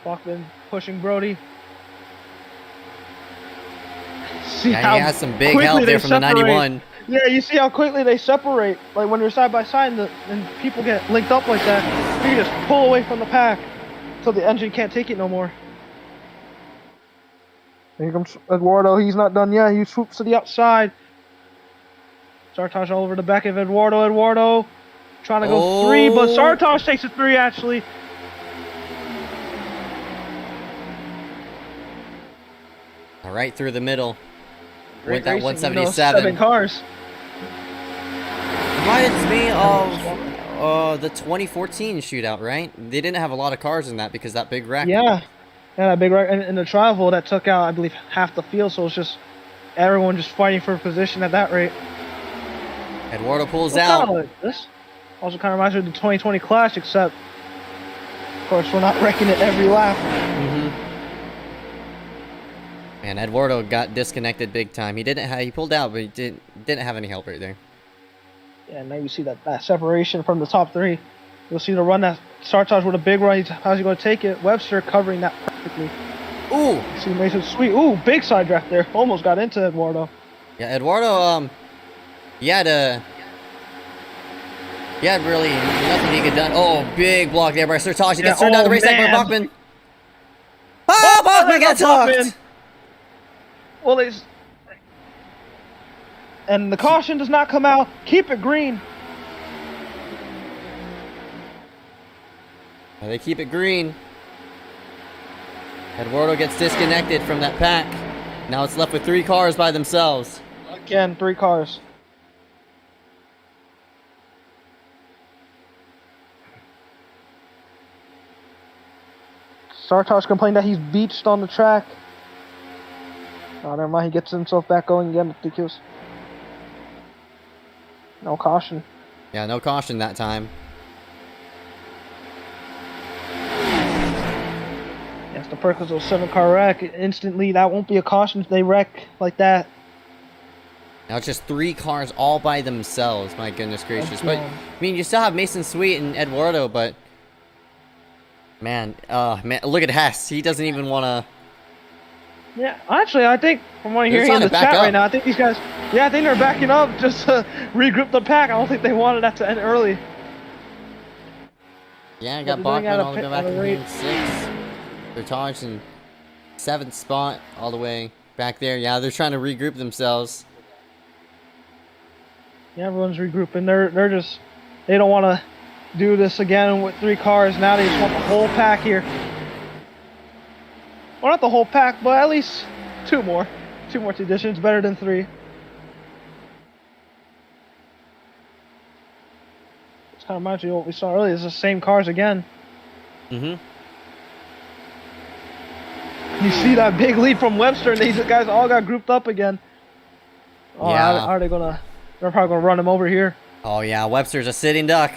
Bachman pushing Brody. See
Yeah,
how
he has some big
quickly
help
they
there from the
separate.
91.
Yeah, you see how quickly they separate. Like when you're side by side and people get linked up like that, you can just pull away from the pack until the engine can't take it no more. Here comes Eduardo. He's not done yet. He swoops to the outside. Sartaj all over the back of Eduardo. Eduardo trying to go 3, but Sartaj takes a 3 actually.
Right through the middle.
Great
With that
racing,
177.
7 cars.
Reminds me of the 2014 shootout, right? They didn't have a lot of cars in that because that big wreck.
Yeah, that big wreck in the trial that took out, I believe, half the field. So it's just everyone just fighting for position at that rate.
Eduardo pulls
Well,
out.
kinda like this also kind of reminds me of the 2020 Clash, except of course we're not wrecking it every lap.
And Eduardo got disconnected big time. He pulled out, but he didn't have any help right there.
Yeah, now you see that separation from the top three. You'll see the run that Sartaj with a big run. How's he going to take it? Webster covering that perfectly.
Ooh.
See Mason sweet. Ooh, big side draft there. Almost got into Eduardo.
Yeah, Eduardo, he had really nothing he could done. Oh, big block there by Sartaj. He gets turned down the race by Bachman. Oh, Bachman gets hooked!
Well, and the caution does not come out. Keep it green.
They keep it green. Eduardo gets disconnected from that pack. Now it's left with 3 cars by themselves.
Again, 3 cars. Sartaj complained that he's beached on the track. Oh, never mind. He gets himself back going again with the kills. No caution.
Yeah, no caution that time.
Yes, the Perkins 07 car wreck. Instantly, that won't be a caution if they wreck like that.
Now it's just 3 cars all by themselves. My goodness gracious. But, I mean, you still have Mason Sweet and Eduardo, but... Man, look at Hess. He doesn't even want to...
Yeah, actually, I think from what I'm hearing in the chat right now, I think these guys... Yeah, I think they're backing up just to regroup the pack. I don't think they wanted that to end early.
Yeah, I got Bachman all the way back in here in 6th. Sartaj in 7th spot all the way back there. Yeah, they're trying to regroup themselves.
Yeah, everyone's regrouping. They're just... They don't want to do this again with 3 cars. Now they just want the whole pack here. Well, not the whole pack, but at least 2 more. 2 more editions, better than 3. It's kind of reminds me of what we saw earlier. It's the same cars again.
Mm-hmm.
You see that big lead from Webster, and these guys all got grouped up again. Oh,
yeah.
Are they gonna... They're probably gonna run him over here.
Oh, yeah. Webster's a sitting duck.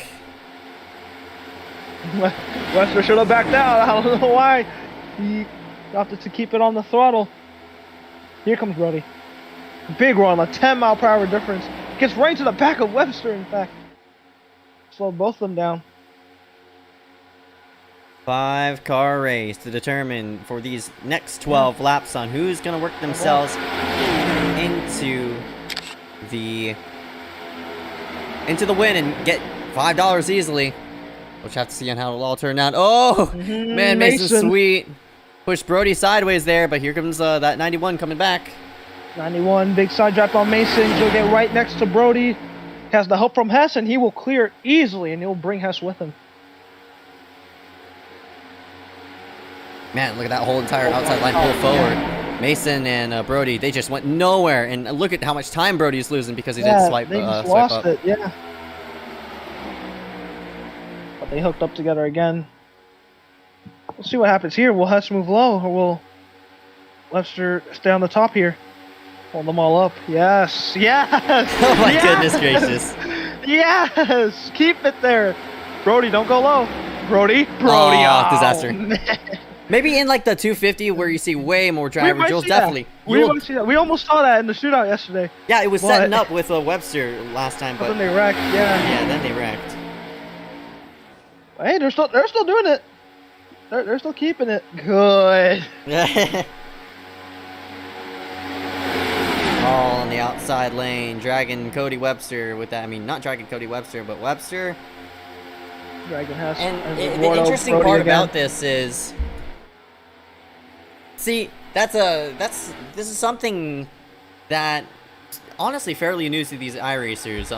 Webster should have backed out. I don't know why. He opted to keep it on the throttle. Here comes Brody. Big run, a 10-mile-per-hour difference. Gets right to the back of Webster, in fact. Slowed both of them down.
5-car race to determine for these next 12 laps on who's going to work themselves into the win and get $5 easily. We'll have to see on how it'll all turn out. Oh, man, Mason Sweet pushed Brody sideways there, but here comes that 91 coming back.
91, big side draft on Mason. He'll get right next to Brody. Has the help from Hess, and he will clear it easily, and he'll bring Hess with him.
Man, look at that whole entire outside line pull forward. Mason and Brody, they just went nowhere, and look at how much time Brody's losing because he didn't swipe up.
It, yeah. But they hooked up together again. We'll see what happens here. Will Hess move low, or will Webster stay on the top here? Hold them all up. Yes. Yes.
Oh my goodness gracious.
Yes. Keep it there. Brody, don't go low. Brody.
Oh, disaster. Man. Maybe in like the 250 where you see way more drivers, you'll definitely...
We might see that. We almost saw that in the shootout yesterday.
Yeah, it was setting up with Webster last time, but...
then they wrecked, yeah.
Yeah, then they wrecked.
Hey, they're still doing it. They're still keeping it. Good.
All on the outside lane, dragging Cody Webster with that. I mean, not dragging Cody Webster, but Webster.
Dragging Hess.
And the interesting part about this is... See, this is something that honestly fairly new to these iRacers.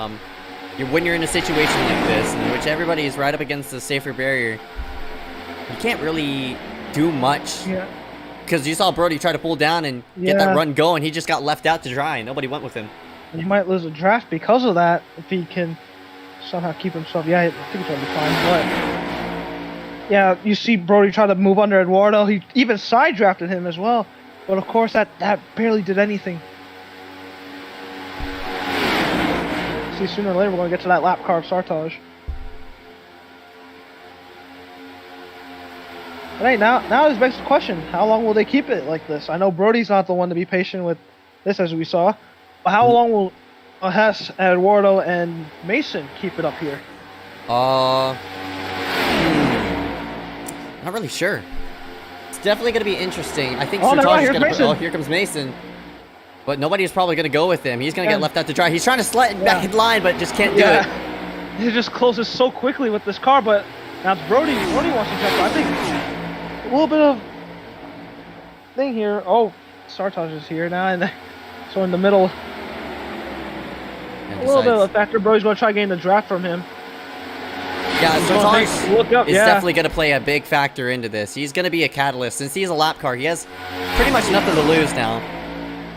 When you're in a situation like this, in which everybody is right up against the safer barrier, you can't really do much.
Yeah.
Because you saw Brody try to pull down and get that run going. He just got left out to dry. Nobody went with him.
He might lose a draft because of that if he can somehow keep himself. Yeah, I think he'll be fine. But yeah, you see Brody try to move under Eduardo. He even side drafted him as well. But of course, that barely did anything. See, sooner or later we're going to get to that lap car of Sartaj. But hey, now is begs the question: how long will they keep it like this? I know Brody's not the one to be patient with this, as we saw. But how long will Hess, Eduardo, and Mason keep it up here.
Not really sure. It's definitely going to be interesting. I think
Oh, never mind,
Sertaj is
here's
going to.
Mason.
Oh, here comes Mason. But nobody's probably going to go with him. He's going to get left out to dry. He's trying to slide back in line, but just can't do it.
He just closes so quickly with this car, but now it's Brody. Brody wants to jump. I think a little bit of thing here. Oh, Sartaj is here now, and so in the middle.
And
A little bit of a
decides-
factor. Brody's going to try getting the draft from him.
Yeah, Sertaj
Look up,
is
yeah.
definitely going to play a big factor into this. He's going to be a catalyst. Since he's a lap car, he has pretty much nothing to lose now.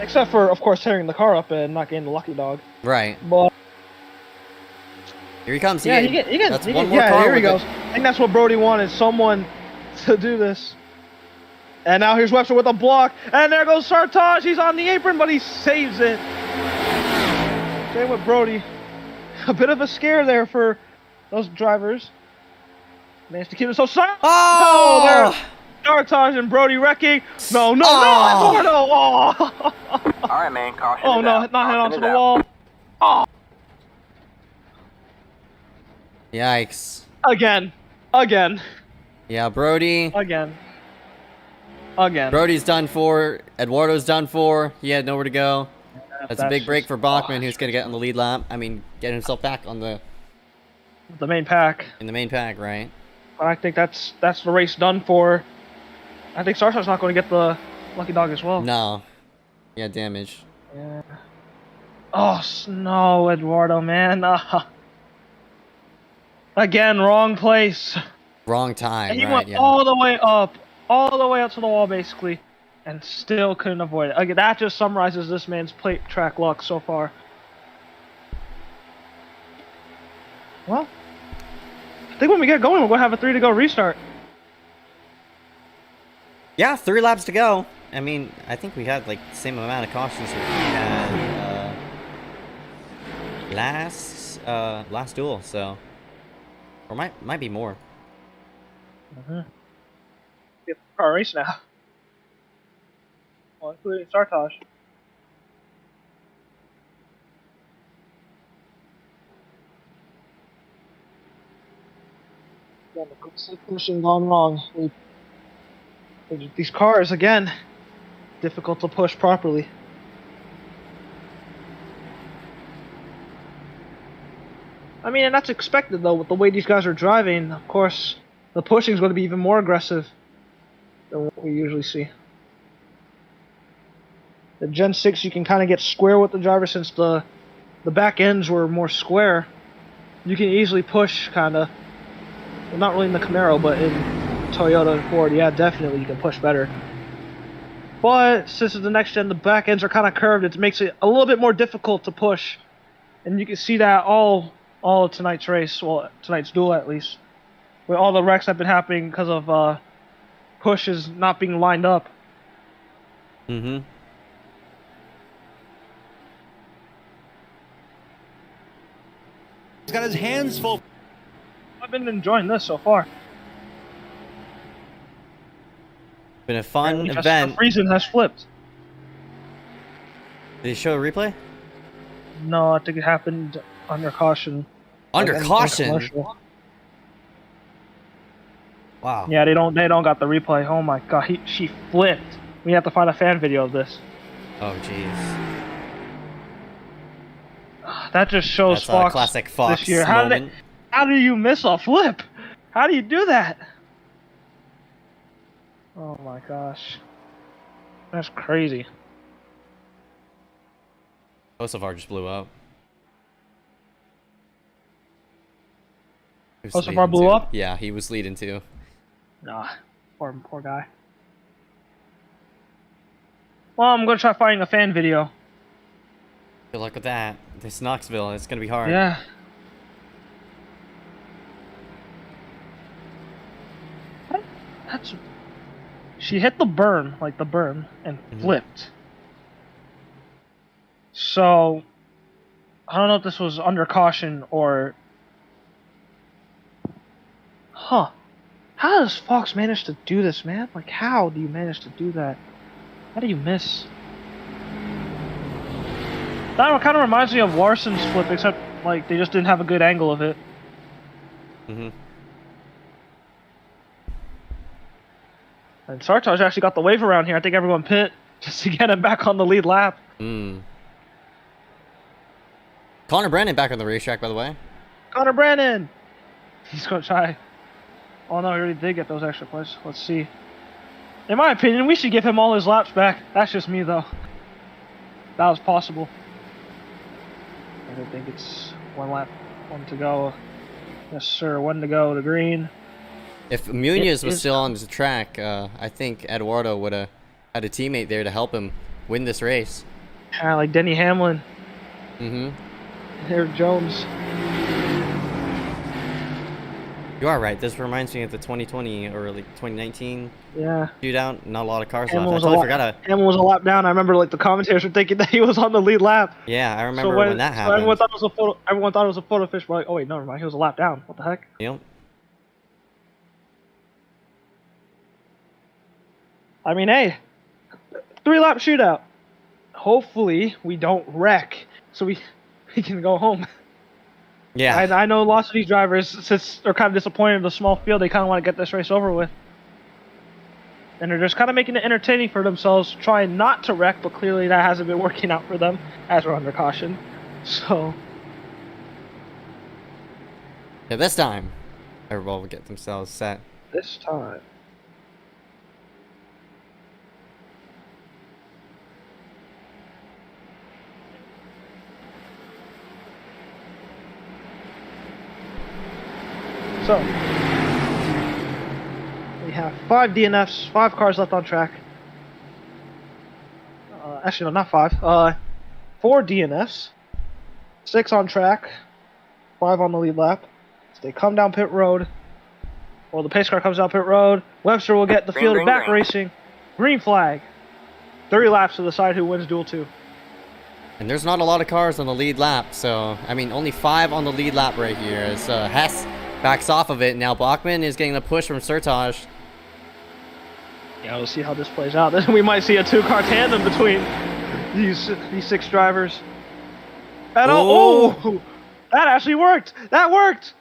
Except for, of course, tearing the car up and not getting the lucky dog.
Right.
But
Here he comes.
yeah,
That's one more
yeah,
car
here he
with
goes.
it.
I think that's what Brody wanted, someone to do this. And now here's Webster with a block, and there goes Sartaj. He's on the apron, but he saves it. Same with Brody. A bit of a scare there for those drivers. Managed to keep it so silent.
Oh!
There. Sartaj and Brody wrecking. No,
Oh!
no, Eduardo. Oh,
All right, man. Caution.
oh
is
no,
out.
not hit
Caution
onto
is
the
out.
wall. Oh,
Yikes.
again.
Yeah, Brody. Brody's done for. Eduardo's done for. He had nowhere to go. That's a big break for Bachman, who's going to get on the lead lap. I mean, get himself back on the
main pack.
in the main pack, right?
But I think that's the race done for. I think Sartaj's not going to get the lucky dog as well.
No. Yeah, damage.
Yeah. Oh no, Eduardo, man. Again, wrong place.
Wrong time,
And he
right?
went
Yeah.
all the way up to the wall, basically, and still couldn't avoid it. Again, that just summarizes this man's plate track luck so far. Well, I think when we get going, we're going to have a 3 to go restart.
Yeah, 3 laps to go. I mean, I think we had like the same amount of cautions that we had last duel, so or might be more.
Get the car race now. Well, including Sartaj. Yeah, the pushing gone wrong. These cars, again, difficult to push properly. I mean, and that's expected, though, with the way these guys are driving. Of course, the pushing is going to be even more aggressive than what we usually see. The Gen 6, you can kind of get square with the driver since the back ends were more square. You can easily push, kind of. Well, not really in the Camaro, but in Toyota and Ford, yeah, definitely you can push better. But since it's the next gen, the back ends are kind of curved. It makes it a little bit more difficult to push, and you can see that all of tonight's race, well, tonight's duel at least, with all the wrecks that have been happening because of pushes not being lined up.
Mm-hmm.
He's got his hands full.
I've been enjoying this so far.
Been a fun
Just
event.
Friesen has flipped.
Did he show a replay?
No, I think it happened under caution.
Under
Like, in
caution?
commercial.
Wow.
Yeah, they don't got the replay. Oh my god, she flipped. We have to find a fan video of this.
Oh, jeez.
That just shows
That's a
Fox
classic Fox
this year.
moment.
How do you miss a flip? How do you do that? Oh my gosh. That's crazy.
Kosovar just blew up. He was
Kosovar
leading
blew
too.
up?
Yeah, he was leading too.
Nah, poor guy. Well, I'm gonna try finding a fan video.
Good luck with that. This Knoxville, it's gonna be hard.
Yeah. That's. She hit the berm, and flipped. So, I don't know if this was under caution or. Huh. How does Fox manage to do this, man? Like, how do you manage to do that? How do you miss? That kind of reminds me of Larson's flip, except like they just didn't have a good angle of it.
Mhm.
And Sartaj actually got the wave around here. I think everyone pit just to get him back on the lead lap.
Connor Brennan back on the racetrack, by the way.
Connor Brennan! He's gonna try. Oh no, he already did get those extra points. Let's see. In my opinion, we should give him all his laps back. That's just me, though. That was possible. I don't think it's one lap, one to go. Yes, sir, one to go to green.
If Munoz was still on the track, I think Eduardo would have had a teammate there to help him win this race.
Yeah, like Denny Hamlin.
Mhm.
Eric Jones.
You are right. This reminds me of the 2020 or like 2019 shootout. Not a lot of cars left. I totally forgot.
Hamlin was a lap down. I remember like the commentators were thinking that he was on the lead lap.
Yeah, I remember when that happened.
Everyone thought it was a photo. Everyone thought it was a photo fish. But like, oh wait, no, never mind. He was a lap down. What the heck?
Yep.
I mean, hey, 3-lap shootout. Hopefully we don't wreck, so we can go home.
Yeah.
I know lots of these drivers, since they're kind of disappointed in the small field, they kind of want to get this race over with. And they're just kind of making it entertaining for themselves, trying not to wreck, but clearly that hasn't been working out for them, as we're under caution. So...
yeah, this time, everybody will get themselves set.
This time. So, we have 5 DNFs, 5 cars left on track. Actually, no, not 5. 4 DNFs, 6 on track, 5 on the lead lap. So they come down pit road. Well, the pace car comes down pit road. Webster will get the field back racing. Green flag. 30 laps to decide who wins Duel 2.
And there's not a lot of cars on the lead lap, so, I mean, only 5 on the lead lap right here. As Hess backs off of it. Now Bachman is getting the push from Sertaj.
Yeah, we'll see how this plays out. Then we might see a 2-car tandem between these 6 drivers. And oh, that actually worked. That worked.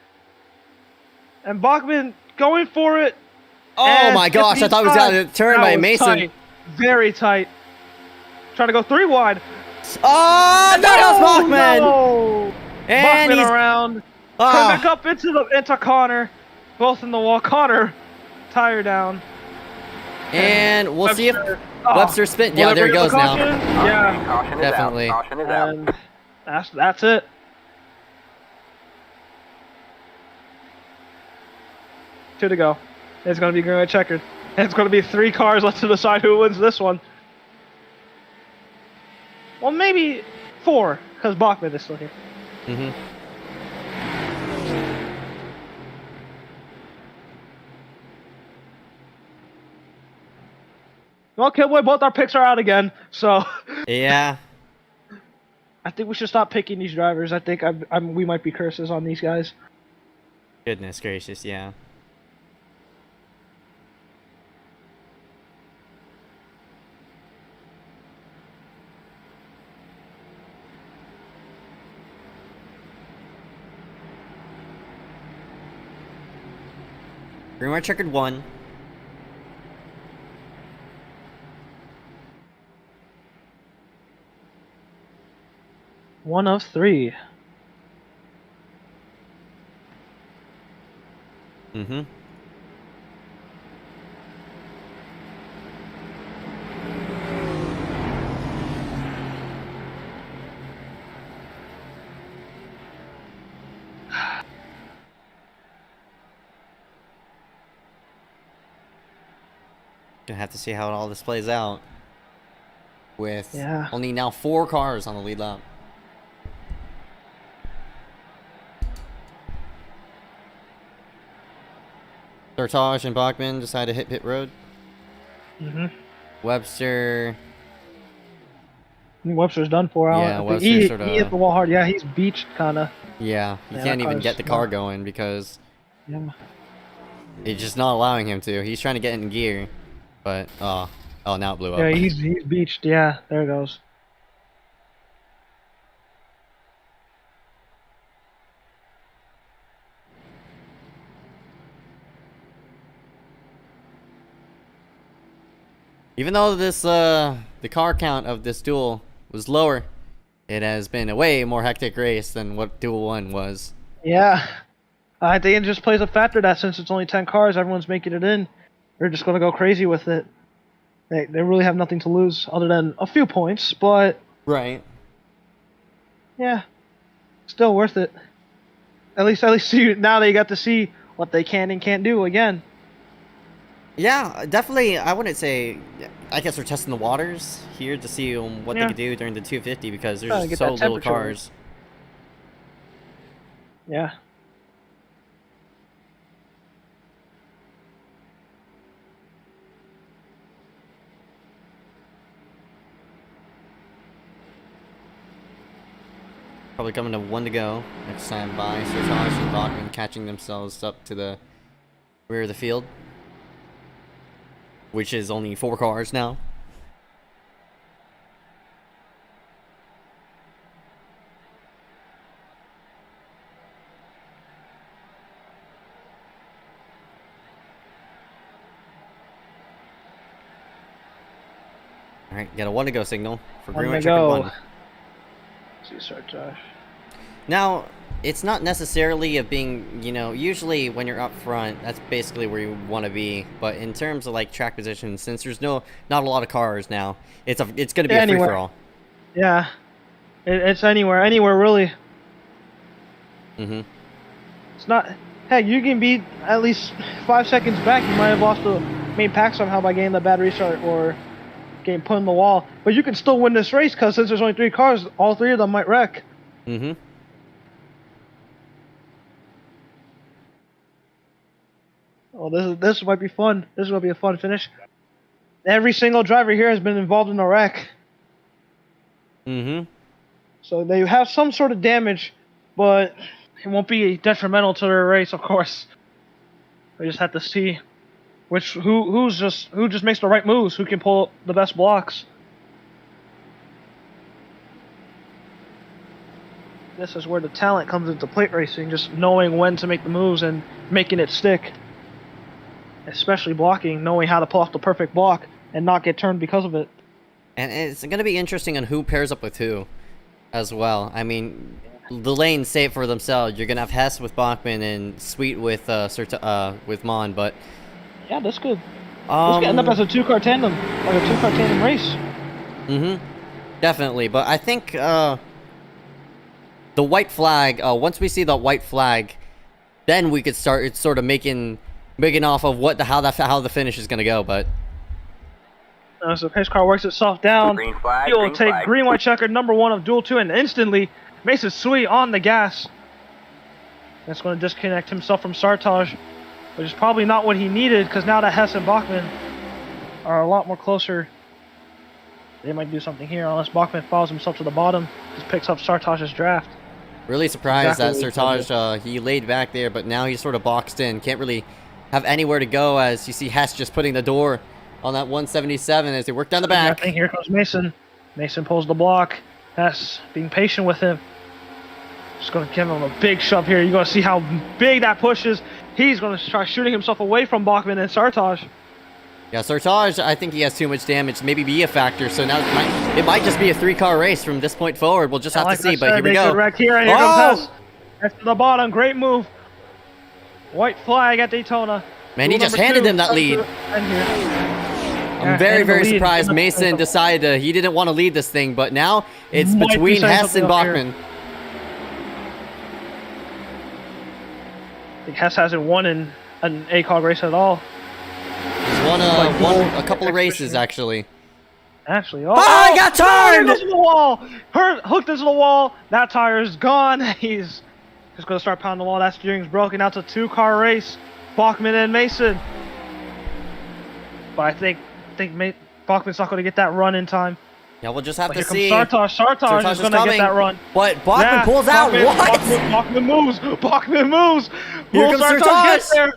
And Bachman going for it.
Oh my gosh, I thought it was out of the turn by Mason.
Tight. Very tight. Trying to go 3 wide.
Oh, no, that was Bachman.
No.
And
Bachman
he's
around. Come back up into Connor. Both in the wall. Connor, tire down.
And we'll see if Webster spin. Yeah, there he goes now.
Yeah,
definitely.
And that's it. Two to go. It's going to be green white checkered. And it's going to be 3 cars left to decide who wins this one. Well, maybe 4, because Bachman is still here.
Mhm.
Well, Kidboy, both our picks are out again, so...
yeah.
I think we should stop picking these drivers. I think we might be curses on these guys.
Goodness gracious, yeah. Green white checkered 1.
One of 3.
Mm-hmm. Gonna have to see how all this plays out. With only now 4 cars on the lead lap. Sertaj and Bachman decide to hit pit road.
Mm-hmm.
Webster.
Webster's done for.
Yeah, Webster
he
hit
the wall hard. Yeah, he's beached kind of.
Yeah, he can't even get the car going because it's just not allowing him to. He's trying to get in gear, but oh, now it blew up.
Yeah, he's beached. Yeah, there it goes.
Even though this the car count of this duel was lower, it has been a way more hectic race than what Duel 1 was.
Yeah. I think it just plays a factor that since it's only 10 cars, everyone's making it in. They're just going to go crazy with it. They really have nothing to lose other than a few points, but
Right.
yeah, still worth it. At least now they got to see what they can and can't do again.
Yeah, definitely. I wouldn't say. I guess we're testing the waters here to see what they
Yeah.
can do during the 250 because
Trying to
there's
get
so
that
little
temperature.
cars.
Yeah.
Probably coming to 1 to go next time by. Sertage and Bachman catching themselves up to the rear of the field, which is only 4 cars now. All right, got a 1 to go signal for green white checkered 1.
See, Sertage.
Now, it's not necessarily of being, usually when you're up front, that's basically where you want to be. But in terms of like track position, since there's not a lot of cars now, it's going to be a free for all.
Yeah, it's anywhere really.
Mhm.
It's not. Heck, you can be at least 5 seconds back. You might have lost the main pack somehow by getting the bad restart or getting put in the wall, but you can still win this race because since there's only 3 cars, all 3 of them might wreck.
Mhm.
Oh, this might be fun. This will be a fun finish. Every single driver here has been involved in a wreck,
Mhm.
so they have some sort of damage, but it won't be detrimental to their race, of course. We just have to see who just makes the right moves, who can pull the best blocks. This is where the talent comes into plate racing, just knowing when to make the moves and making it stick. Especially blocking, knowing how to pull off the perfect block and not get turned because of it.
And it's going to be interesting on who pairs up with who as well. I mean, the lanes say it for themselves. You're going to have Hess with Bachman and Sweet with Mon, but
Yeah, that's good. This could end up as a 2-car tandem, like a 2-car tandem race.
Definitely, but I think the white flag, once we see the white flag, then we could start sort of making off of how the finish is going to go, but
So pace car works itself down.
Green flag,
He will
green
take
flag.
green white checkered number 1 of Duel 2 and instantly makes it Sweet on the gas. That's going to disconnect himself from Sertage, which is probably not what he needed because now that Hess and Bachman are a lot more closer, they might do something here unless Bachman follows himself to the bottom, just picks up Sertage's draft.
really surprised
Exactly
that
what he
Sertage, he laid back there, but now he's sort of boxed in. Can't really have anywhere to go as you see Hess just putting the door on that 177 as they work down the back.
I think here comes Mason. Mason pulls the block. Hess being patient with him. Just going to give him a big shove here. You're going to see how big that push is. He's going to try shooting himself away from Bachman and Sertage.
Yeah, Sertage, I think he has too much damage to maybe be a factor, so now it might just be a 3-car race from this point forward. We'll just have to see, but here we go.
Wreck here, and here comes Hess. Hess to the bottom. Great move. White flag at Daytona.
Man, he
Duel
just
number
handed
2
him that
comes
lead.
to end here.
I'm very,
and the
very
lead.
surprised Mason decided he didn't want to lead this thing, but now it's
Might be
between
saying
Hess and
something up here.
Bachman.
I think Hess hasn't won in an ACOG race at all.
He's won a couple of races, actually.
Actually,
I got turned!
Hooked into the wall. Hooked into the wall. That tire is gone. He's just going to start pounding the wall. That steering's broken. Now it's a 2-car race. Bachman and Mason. But I think Bachman's not going to get that run in time.
Yeah, we'll just have
But
to
here comes
see.
Sertage is going to get that run.
But Bachman pulls out.
Bachman,
What?
Bachman moves. Bachman moves.
Here
Will
comes
Sertage
Sertage.
get there?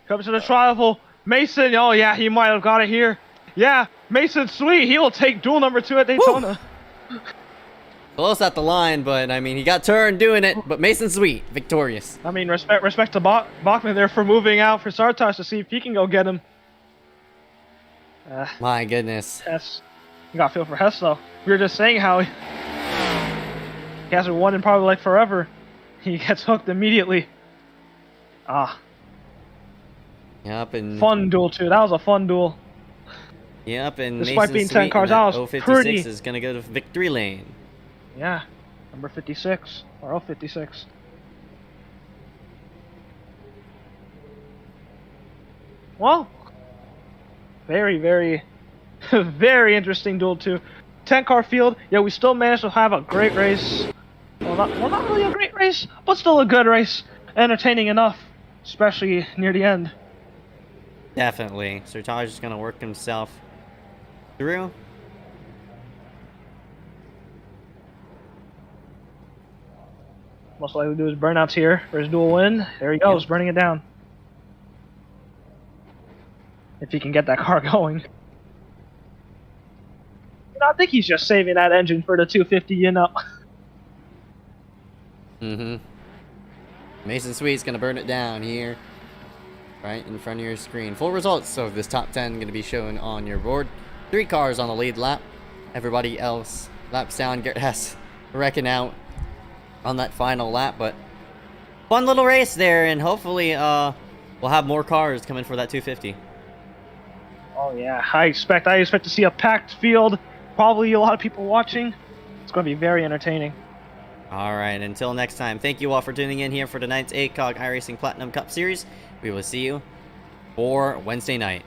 Comes to the trial. Mason, oh yeah, he might have got it here. Yeah, Mason Sweet, he will take duel number 2 at Daytona.
Close at the line, but I mean, he got turned doing it. But Mason Sweet, victorious.
I mean, respect to Bachman there for moving out for Sertage to see if he can go get him.
My goodness.
Hess. You got to feel for Hess, though. We were just saying how he hasn't won in probably like forever. He gets hooked immediately. Ah.
Yep, and
Fun duel, too. That was a fun duel.
Yep, and
Despite
Mason
being 10
Sweet
cars
in that
out, it was
056
pretty.
is going to go to victory lane.
Yeah. Number 56. Or 056. Well, very, very, very interesting duel, too. 10-car field, yeah, we still managed to have a great race. Well, not really a great race, but still a good race. Entertaining enough, especially near the end.
Definitely. Sertaj is going to work himself through.
Most likely do his burnouts here for his dual win. There he goes, burning it down. If he can get that car going. You know, I think he's just saving that engine for the 250, you know.
Mm-hmm. Mason Sweet's going to burn it down here. Right in front of your screen. Full results of this top 10 going to be shown on your board. 3 cars on the lead lap. Everybody else laps down. Garrett has wrecking out on that final lap, but fun little race there, and hopefully we'll have more cars coming for that 250.
Oh yeah, I expect to see a packed field. Probably a lot of people watching. It's going to be very entertaining.
All right, until next time, thank you all for tuning in here for tonight's ACOG iRacing Platinum Cup Series. We will see you for Wednesday night.